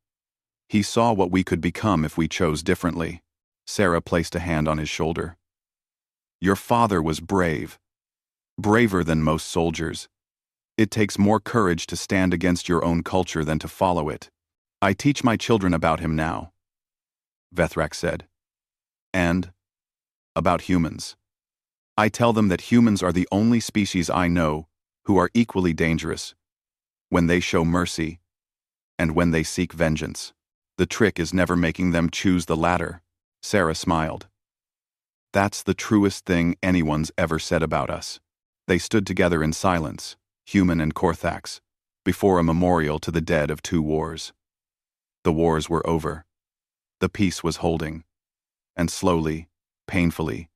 He saw what we could become if we chose differently." Sarah placed a hand on his shoulder. "Your father was brave. Braver than most soldiers. It takes more courage to stand against your own culture than to follow it. I teach my children about him now," Vethrak said. "And about humans. I tell them that humans are the only species I know who are equally dangerous when they show mercy and when they seek vengeance. The trick is never making them choose the latter." Sarah smiled. "That's the truest thing anyone's ever said about us." They stood together in silence, human and Korthax, before a memorial to the dead of 2 wars. The wars were over. The peace was holding. And slowly, painfully,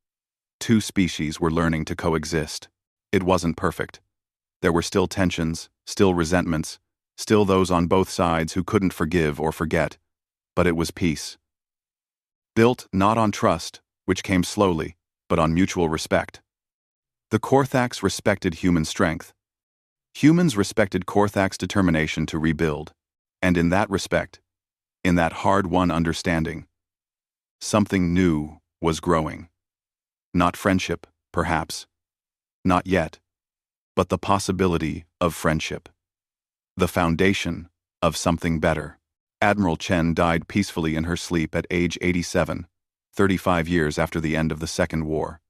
2 species were learning to coexist. It wasn't perfect. There were still tensions, still resentments, still those on both sides who couldn't forgive or forget. But it was peace. Built not on trust, which came slowly, but on mutual respect. The Korthax respected human strength. Humans respected Korthax determination to rebuild. And in that respect, in that hard-won understanding, something new was growing. Not friendship, perhaps. Not yet. But the possibility of friendship. The foundation of something better. Admiral Chen died peacefully in her sleep at age 87, 35 years after the end of the Second War.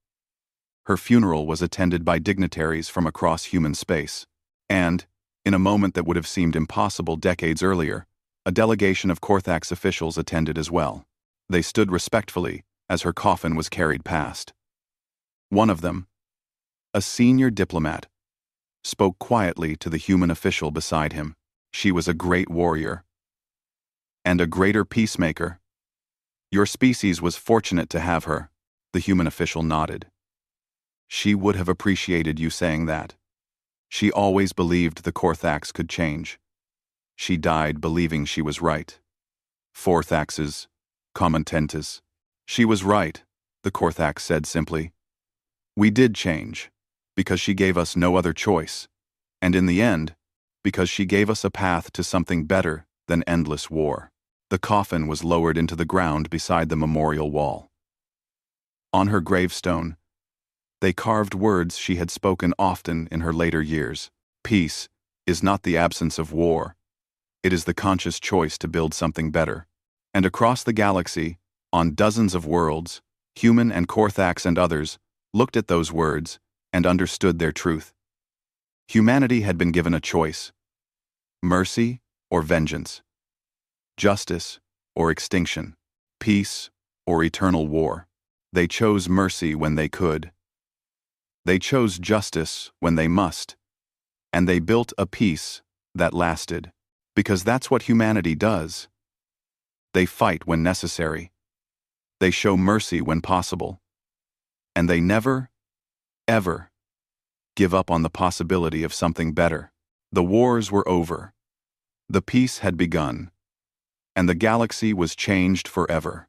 Her funeral was attended by dignitaries from across human space. And, in a moment that would have seemed impossible decades earlier, a delegation of Korthax officials attended as well. They stood respectfully as her coffin was carried past. One of them, a senior diplomat, spoke quietly to the human official beside him. She was a great warrior. And a greater peacemaker. Your species was fortunate to have her, the human official nodded. She would have appreciated you saying that. She always believed the Korthax could change. She died believing she was right. Forthaxes, commententis. She was right, the Korthax said simply. We did change, because she gave us no other choice, and in the end, because she gave us a path to something better than endless war. The coffin was lowered into the ground beside the memorial wall. On her gravestone, they carved words she had spoken often in her later years. Peace is not the absence of war. It is the conscious choice to build something better. And across the galaxy, on dozens of worlds, human and Korthax and others looked at those words and understood their truth. Humanity had been given a choice: mercy or vengeance, justice or extinction, peace or eternal war. They chose mercy when they could. They chose justice when they must. And they built a peace that lasted, because that's what humanity does. They fight when necessary. They show mercy when possible. And they never, ever give up on the possibility of something better. The wars were over. The peace had begun. And the galaxy was changed forever.